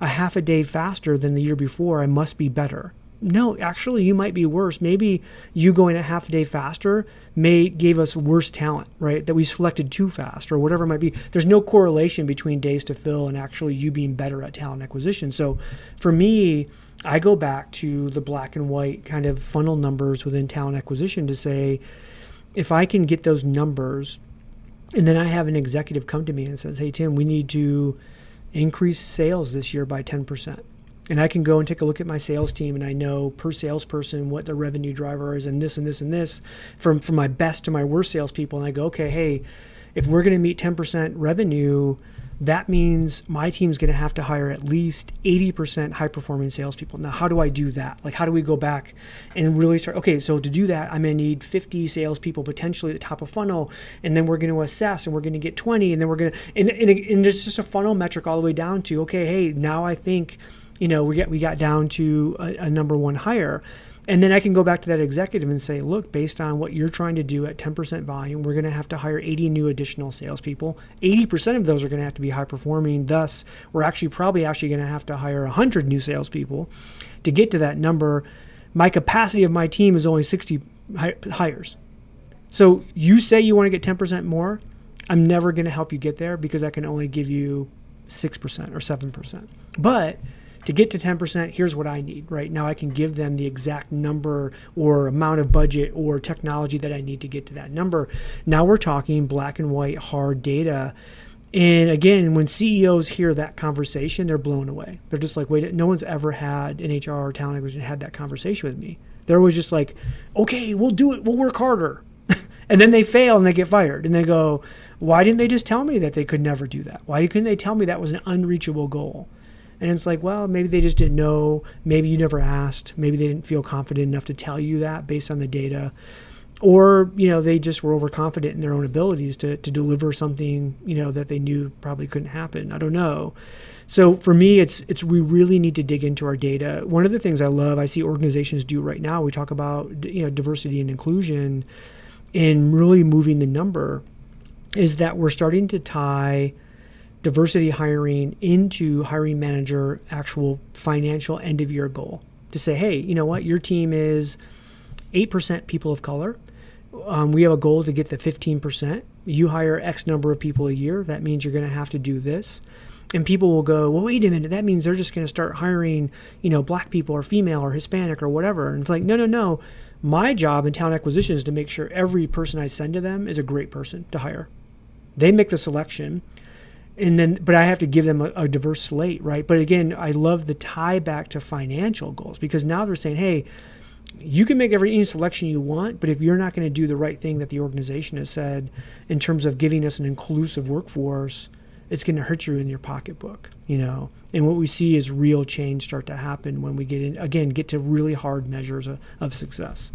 a half a day faster than the year before, I must be better. No, actually, you might be worse. Maybe you going a half a day faster gave us worse talent, right? That we selected too fast, or whatever it might be. There's no correlation between days to fill and actually you being better at talent acquisition. So for me, I go back to the black and white kind of funnel numbers within talent acquisition to say, if I can get those numbers, and then I have an executive come to me and says, hey, Tim, we need to increase sales this year by 10%. And I can go and take a look at my sales team, and I know per salesperson what the revenue driver is, and this and this and this, from my best to my worst salespeople. And I go, okay, hey, if we're going to meet 10% revenue, that means my team's going to have to hire at least 80% high-performing salespeople. Now, how do I do that? Like, how do we go back and really start? Okay, so to do that, I'm going to need 50 salespeople potentially at the top of funnel, and then we're going to assess, and we're going to get 20, and then we're going to, and it's just a funnel metric all the way down to, okay, hey, now I think, we got down to a number one hire. And then I can go back to that executive and say, look, based on what you're trying to do at 10% volume, we're going to have to hire 80 new additional salespeople. 80% of those are going to have to be high performing. Thus, we're probably going to have to hire 100 new salespeople to get to that number. My capacity of my team is only 60 hires. So you say you want to get 10% more. I'm never going to help you get there because I can only give you 6% or 7%. But to get to 10%, here's what I need. Right now, I can give them the exact number or amount of budget or technology that I need to get to that number. Now we're talking black and white, hard data. And again, when CEOs hear that conversation, they're blown away. They're just like, wait, no one's ever had an HR or talent acquisition had that conversation with me. They're always just like, okay, we'll do it. We'll work harder. And then they fail and they get fired. And they go, why didn't they just tell me that they could never do that? Why couldn't they tell me that was an unreachable goal? And it's like, well, maybe they just didn't know. Maybe you never asked. Maybe they didn't feel confident enough to tell you that based on the data. Or, they just were overconfident in their own abilities to deliver something, that they knew probably couldn't happen. I don't know. So for me, it's we really need to dig into our data. One of the things I see organizations do right now, we talk about, diversity and inclusion and really moving the number, is that we're starting to tie diversity hiring into hiring manager actual financial end of year goal to say, hey, you know what, your team is 8% people of color. We have a goal to get to 15%. You hire X number of people a year. That means you're going to have to do this. And people will go, well, wait a minute. That means they're just going to start hiring, black people or female or Hispanic or whatever. And it's like, no. My job in talent acquisition is to make sure every person I send to them is a great person to hire. They make the selection. But I have to give them a diverse slate, right? But again, I love the tie back to financial goals because now they're saying, hey, you can make any selection you want, but if you're not going to do the right thing that the organization has said in terms of giving us an inclusive workforce, it's going to hurt you in your pocketbook, And what we see is real change start to happen when we get to really hard measures of success.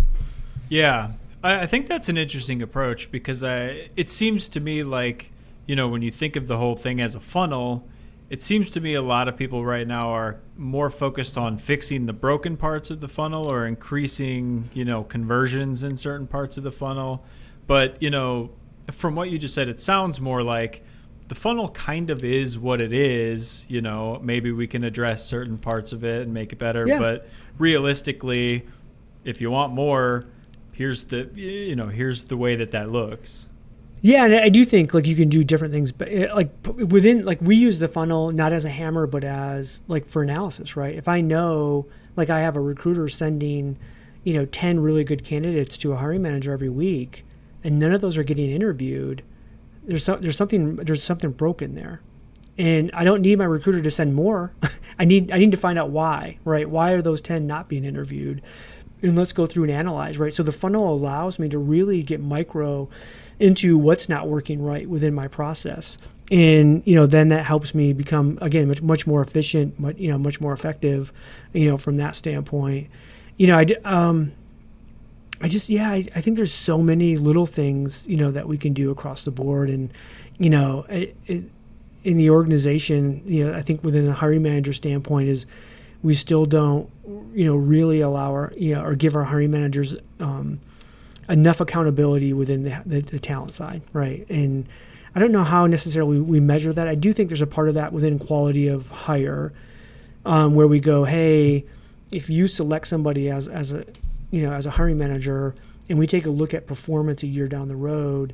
Yeah, I think that's an interesting approach because it seems to me like, when you think of the whole thing as a funnel, it seems to me a lot of people right now are more focused on fixing the broken parts of the funnel or increasing, conversions in certain parts of the funnel. But, from what you just said, it sounds more like the funnel kind of is what it is. Maybe we can address certain parts of it and make it better. Yeah. But realistically, if you want more, here's the way that looks.
Yeah, and I do think you can do different things, but we use the funnel not as a hammer, but as for analysis, right? If I know I have a recruiter sending, 10 really good candidates to a hiring manager every week, and none of those are getting interviewed, there's something broken there, and I don't need my recruiter to send more. I need to find out why, right? Why are those 10 not being interviewed? And let's go through and analyze, right? So the funnel allows me to really get micro into what's not working right within my process. And, then that helps me become, again, much more efficient, much more effective, from that standpoint. I think there's so many little things, that we can do across the board. And, in the organization, I think within the hiring manager standpoint is we still don't, really allow our, or give our hiring managers enough accountability within the talent side, right? And I don't know how necessarily we measure that. I do think there's a part of that within quality of hire, where we go, hey, if you select somebody as a hiring manager, and we take a look at performance a year down the road,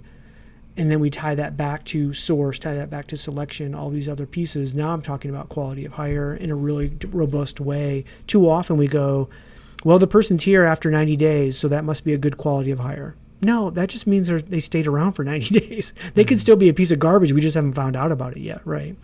and then we tie that back to source, tie that back to selection, all these other pieces. Now I'm talking about quality of hire in a really robust way. Too often we go, well, the person's here after 90 days, so that must be a good quality of hire. No, that just means they stayed around for 90 days. They could still be a piece of garbage. We just haven't found out about it yet, right?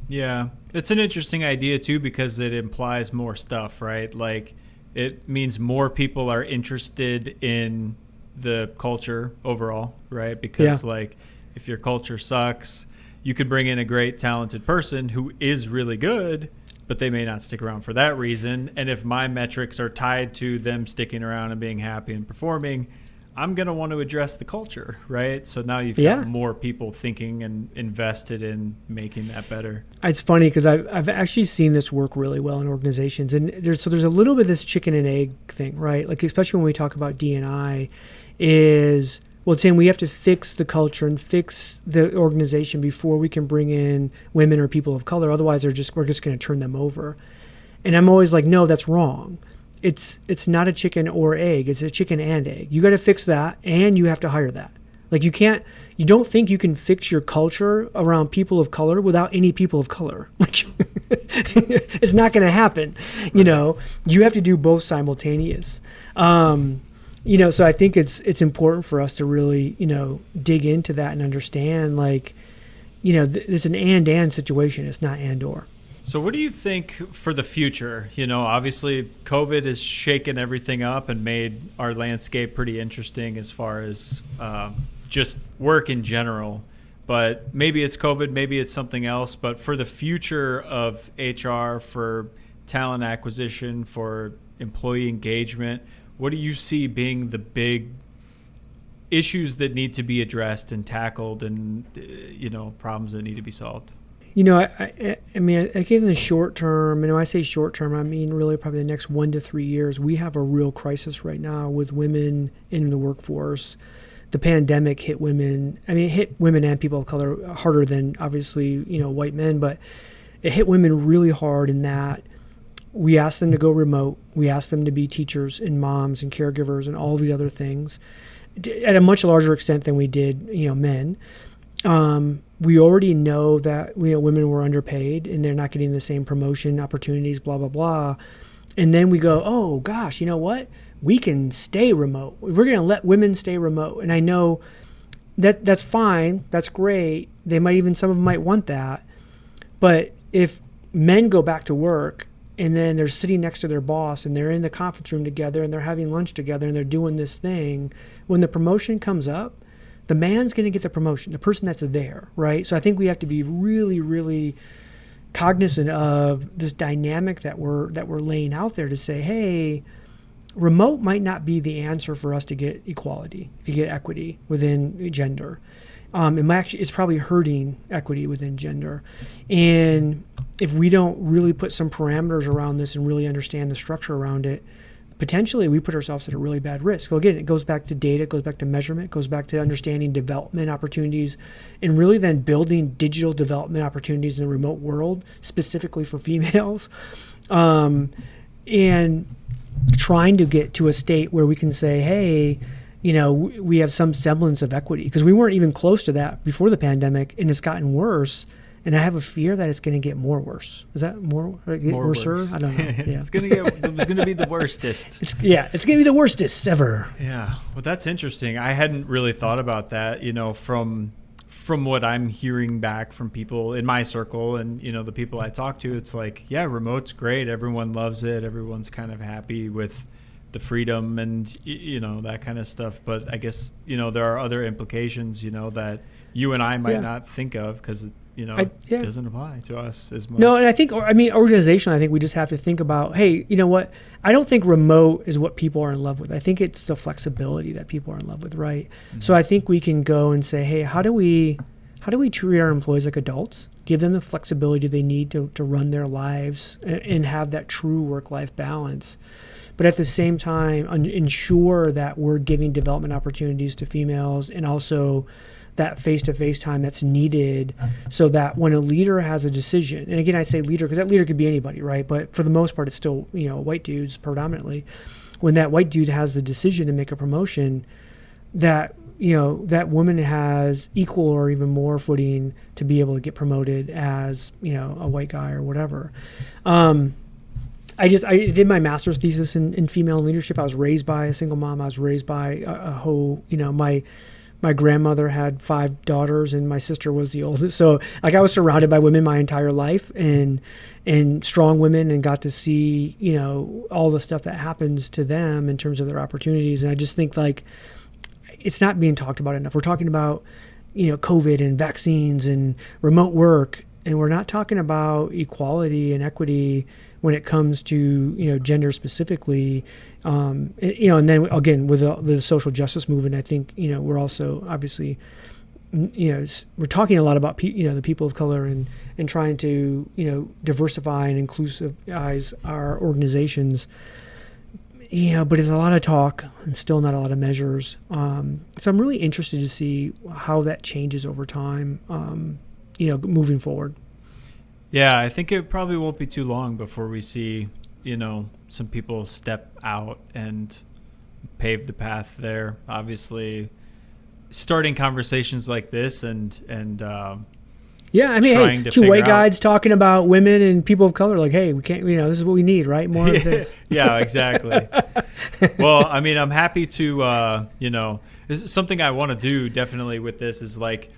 Yeah. It's an interesting idea too because it implies more stuff, right? Like it means more people are interested in the culture overall, right? Because like if your culture sucks, you could bring in a great talented person who is really good, but they may not stick around for that reason. And if my metrics are tied to them sticking around and being happy and performing, I'm going to want to address the culture, right? So now you've got more people thinking and invested in making that better.
It's funny because I've actually seen this work really well in organizations. And there's a little bit of this chicken and egg thing, right? Like especially when we talk about D&I is, well, it's saying we have to fix the culture and fix the organization before we can bring in women or people of color. Otherwise, we're just going to turn them over. And I'm always like, no, that's wrong. It's not a chicken or egg. It's a chicken and egg. You got to fix that, and you have to hire that. Like you don't think you can fix your culture around people of color without any people of color. Like it's not going to happen. You know, you have to do both simultaneous. So I think it's important for us to really, dig into that and understand like, it's an and situation. It's not and or.
So what do you think for the future? Obviously COVID has shaken everything up and made our landscape pretty interesting as far as just work in general. But maybe it's COVID, maybe it's something else. But for the future of HR, for talent acquisition, for employee engagement, what do you see being the big issues that need to be addressed and tackled and, problems that need to be solved?
I mean, I think in the short term, and when I say short term, I mean really probably the next 1 to 3 years, we have a real crisis right now with women in the workforce. The pandemic hit women. I mean, it hit women and people of color harder than obviously, white men, but it hit women really hard in that we asked them to go remote. We asked them to be teachers and moms and caregivers and all these other things at a much larger extent than we did, men. We already know that women were underpaid and they're not getting the same promotion opportunities, blah, blah, blah. And then we go, oh, gosh, you know what? We can stay remote. We're going to let women stay remote. And I know that's fine. That's great. Some of them might want that. But if men go back to work and then they're sitting next to their boss and they're in the conference room together and they're having lunch together and they're doing this thing, when the promotion comes up, the man's going to get the promotion, the person that's there, right? So I think we have to be really, really cognizant of this dynamic that we're laying out there to say, hey, remote might not be the answer for us to get equality, to get equity within gender. It's probably hurting equity within gender. And if we don't really put some parameters around this and really understand the structure around it, potentially we put ourselves at a really bad risk. So again, it goes back to data, it goes back to measurement, it goes back to understanding development opportunities, and really then building digital development opportunities in the remote world, specifically for females, and trying to get to a state where we can say, hey, we have some semblance of equity, because we weren't even close to that before the pandemic, and it's gotten worse. And I have a fear that it's going to get more worse. Is that more worse? I don't know. Yeah.
It's going to be the worstest.
It's going to be the worstest ever.
Yeah. Well, that's interesting. I hadn't really thought about that, from what I'm hearing back from people in my circle and, the people I talk to. It's like, yeah, remote's great. Everyone loves it. Everyone's kind of happy with the freedom and, that kind of stuff. But I guess, there are other implications, that you and I might not think of because it doesn't apply to us as much.
No, and organizationally, I think we just have to think about, hey, you know what? I don't think remote is what people are in love with. I think it's the flexibility that people are in love with, right? Mm-hmm. So I think we can go and say, hey, how do we treat our employees like adults? Give them the flexibility they need to run their lives and have that true work-life balance. But at the same time, ensure that we're giving development opportunities to females and also that face-to-face time that's needed so that when a leader has a decision, and again, I say leader because that leader could be anybody, right? But for the most part, it's still, white dudes predominantly. When that white dude has the decision to make a promotion, that, that woman has equal or even more footing to be able to get promoted as, a white guy or whatever. I did my master's thesis in female leadership. I was raised by a single mom. I was raised by a whole, My grandmother had 5 daughters, and my sister was the oldest. So like I was surrounded by women my entire life, and strong women, and got to see, all the stuff that happens to them in terms of their opportunities. And I just think like it's not being talked about enough. We're talking about, COVID and vaccines and remote work, and we're not talking about equality and equity when it comes to, gender specifically. And then again, with the social justice movement, I think, we're also obviously, we're talking a lot about, the people of color, and trying to, diversify and inclusivize our organizations. But it's a lot of talk and still not a lot of measures. So I'm really interested to see how that changes over time, moving forward.
Yeah, I think it probably won't be too long before we see, some people step out and pave the path there. Obviously, starting conversations like this and
yeah, I mean, hey, 2 white guys talking about women and people of color, like, hey, we can't, this is what we need, right? More of this.
Yeah, exactly. Well, I mean, I'm happy to, this is something I want to do definitely with this is like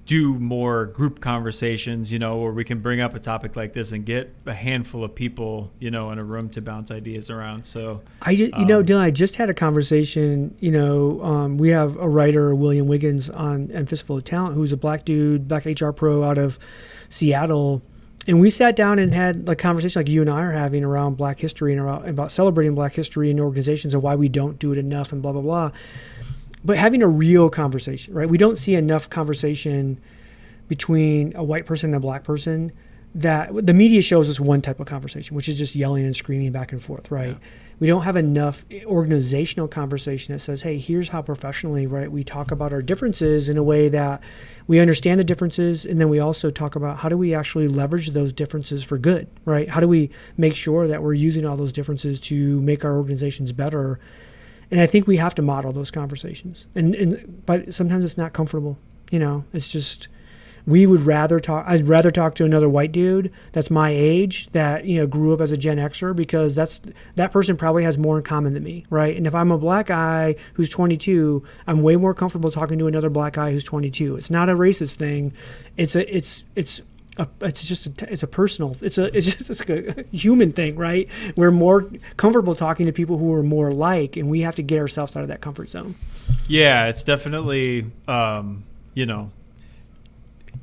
do more group conversations, where we can bring up a topic like this and get a handful of people, in a room to bounce ideas around. So
Dylan, I just had a conversation, we have a writer, William Wiggins, on Fistful of Talent, who's a black dude, black HR pro out of Seattle. And we sat down and had a conversation like you and I are having around black history and about celebrating black history in organizations and why we don't do it enough and blah, blah, blah. But having a real conversation, right? We don't see enough conversation between a white person and a black person. That the media shows us one type of conversation, which is just yelling and screaming back and forth, right? Yeah. We don't have enough organizational conversation that says, hey, here's how professionally, right, we talk about our differences in a way that we understand the differences, and then we also talk about how do we actually leverage those differences for good, right? How do we make sure that we're using all those differences to make our organizations better? And I think we have to model those conversations. But sometimes it's not comfortable. It's just, I'd rather talk to another white dude that's my age that, grew up as a Gen Xer, because that person probably has more in common than me, right? And if I'm a black guy who's 22, I'm way more comfortable talking to another black guy who's 22. It's not a racist thing. It's a personal, it's like a human thing, right? We're more comfortable talking to people who are more alike, and we have to get ourselves out of that comfort zone.
Yeah, it's definitely,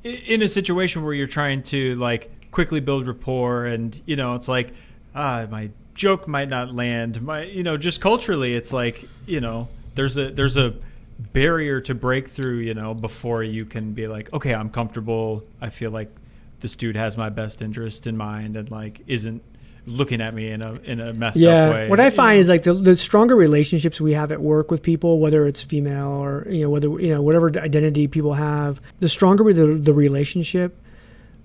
in a situation where you're trying to like quickly build rapport, and it's like my joke might not land, just culturally, it's like there's a barrier to break through, before you can be like, okay, I'm comfortable. I feel like this dude has my best interest in mind and like isn't looking at me in a messed up way.
What I find is like the stronger relationships we have at work with people, whether it's female or whatever identity people have, the stronger the relationship,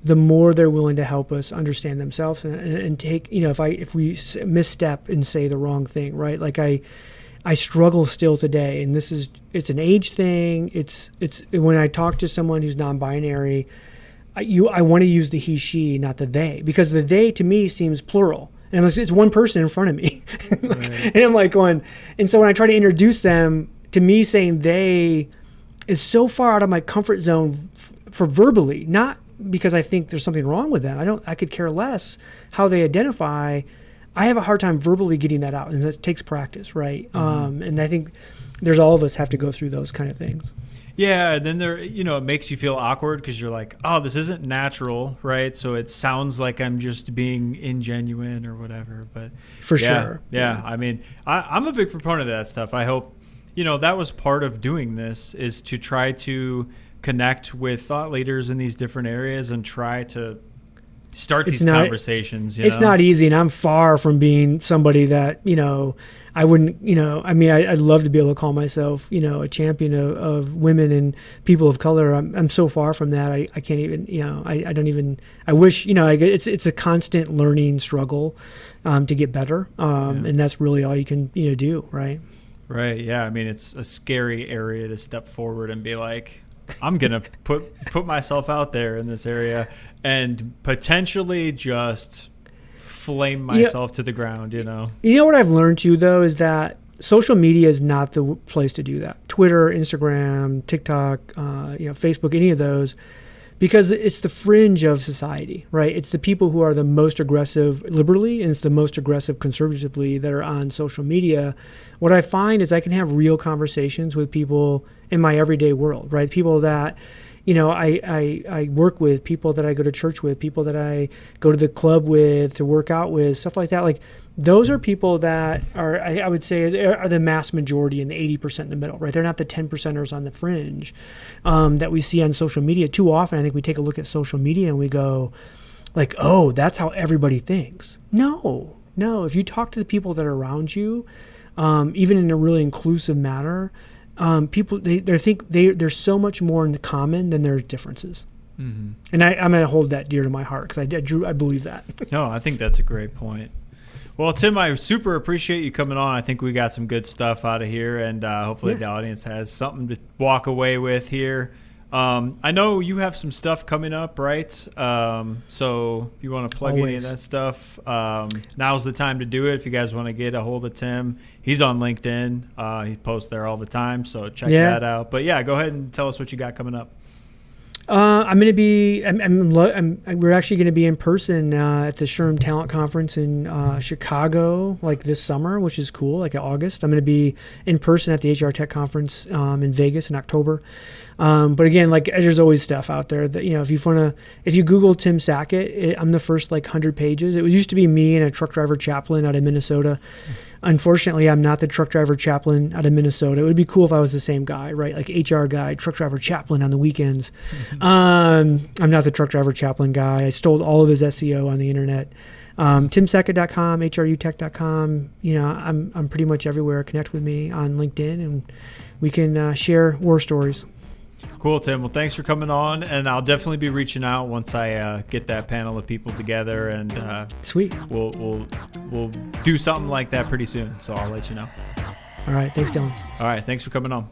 the more they're willing to help us understand themselves and take, if we misstep and say the wrong thing, right? Like I struggle still today, and it's an age thing. It's when I talk to someone who's non-binary, I want to use the he, she, not the they, because the they to me seems plural. And it's one person in front of me. Right. And I'm like going, and so when I try to introduce them, to me saying they is so far out of my comfort zone for verbally, not because I think there's something wrong with them. I could care less how they identify. I have a hard time verbally getting that out, and it takes practice, right? Mm-hmm. And I think all of us have to go through those kind of things.
Yeah, and then it makes you feel awkward because you're like, oh, this isn't natural, right? So it sounds like I'm just being ingenuine or whatever. But
for sure.
Yeah. I mean, I'm a big proponent of that stuff. I hope, that was part of doing this, is to try to connect with thought leaders in these different areas and try to start these conversations.
It's not easy, and I'm far from being somebody that, I wouldn't, I'd love to be able to call myself, a champion of women and people of color. I'm so far from that. I can't even, I don't even, I wish, it's a constant learning struggle to get better. And that's really all you can, do, right?
Right. Yeah. I mean, it's a scary area to step forward and be like, I'm going to put myself out there in this area and potentially just flame myself to the ground,
You know what I've learned too, though, is that social media is not the place to do that. Twitter, Instagram, TikTok, Facebook, any of those, because it's the fringe of society, right? It's the people who are the most aggressive liberally and it's the most aggressive conservatively that are on social media. What I find is I can have real conversations with people in my everyday world, right? People that, I work with, people that I go to church with, people that I go to the club with, to work out with, stuff like that. Like, those are people that are, I would say, are the mass majority and the 80% in the middle, right? They're not the 10%ers on the fringe that we see on social media. Too often, I think we take a look at social media and we go, like, oh, that's how everybody thinks. No. If you talk to the people that are around you, even in a really inclusive manner, people there's so much more in the common than there's differences. Mm-hmm. And I'm going to hold that dear to my heart because I believe that.
No, I think that's a great point. Well, Tim, I super appreciate you coming on. I think we got some good stuff out of here, and hopefully the audience has something to walk away with here. I know you have some stuff coming up, right? So if you want to plug any of that stuff, now's the time to do it. If you guys want to get a hold of Tim, he's on LinkedIn. He posts there all the time, so check that out. But yeah, go ahead and tell us what you got coming up.
I'm going to be. We're actually going to be in person at the SHRM Talent Conference in Chicago, like this summer, which is cool. Like in August, I'm going to be in person at the HR Tech Conference in Vegas in October. But again, like there's always stuff out there that if you Google Tim Sackett, I'm the first 100 pages. It used to be me and a truck driver chaplain out of Minnesota. Unfortunately, I'm not the truck driver chaplain out of Minnesota. It would be cool if I was the same guy, right? Like HR guy, truck driver chaplain on the weekends. I'm not the truck driver chaplain guy. I stole all of his SEO on the internet. TimSackett.com, HRUtech.com. I'm pretty much everywhere. Connect with me on LinkedIn, and we can share war stories.
Cool, Tim. Well, thanks for coming on, and I'll definitely be reaching out once I get that panel of people together. And
sweet,
we'll do something like that pretty soon. So I'll let you know.
All right, thanks, Dylan.
All right, thanks for coming on.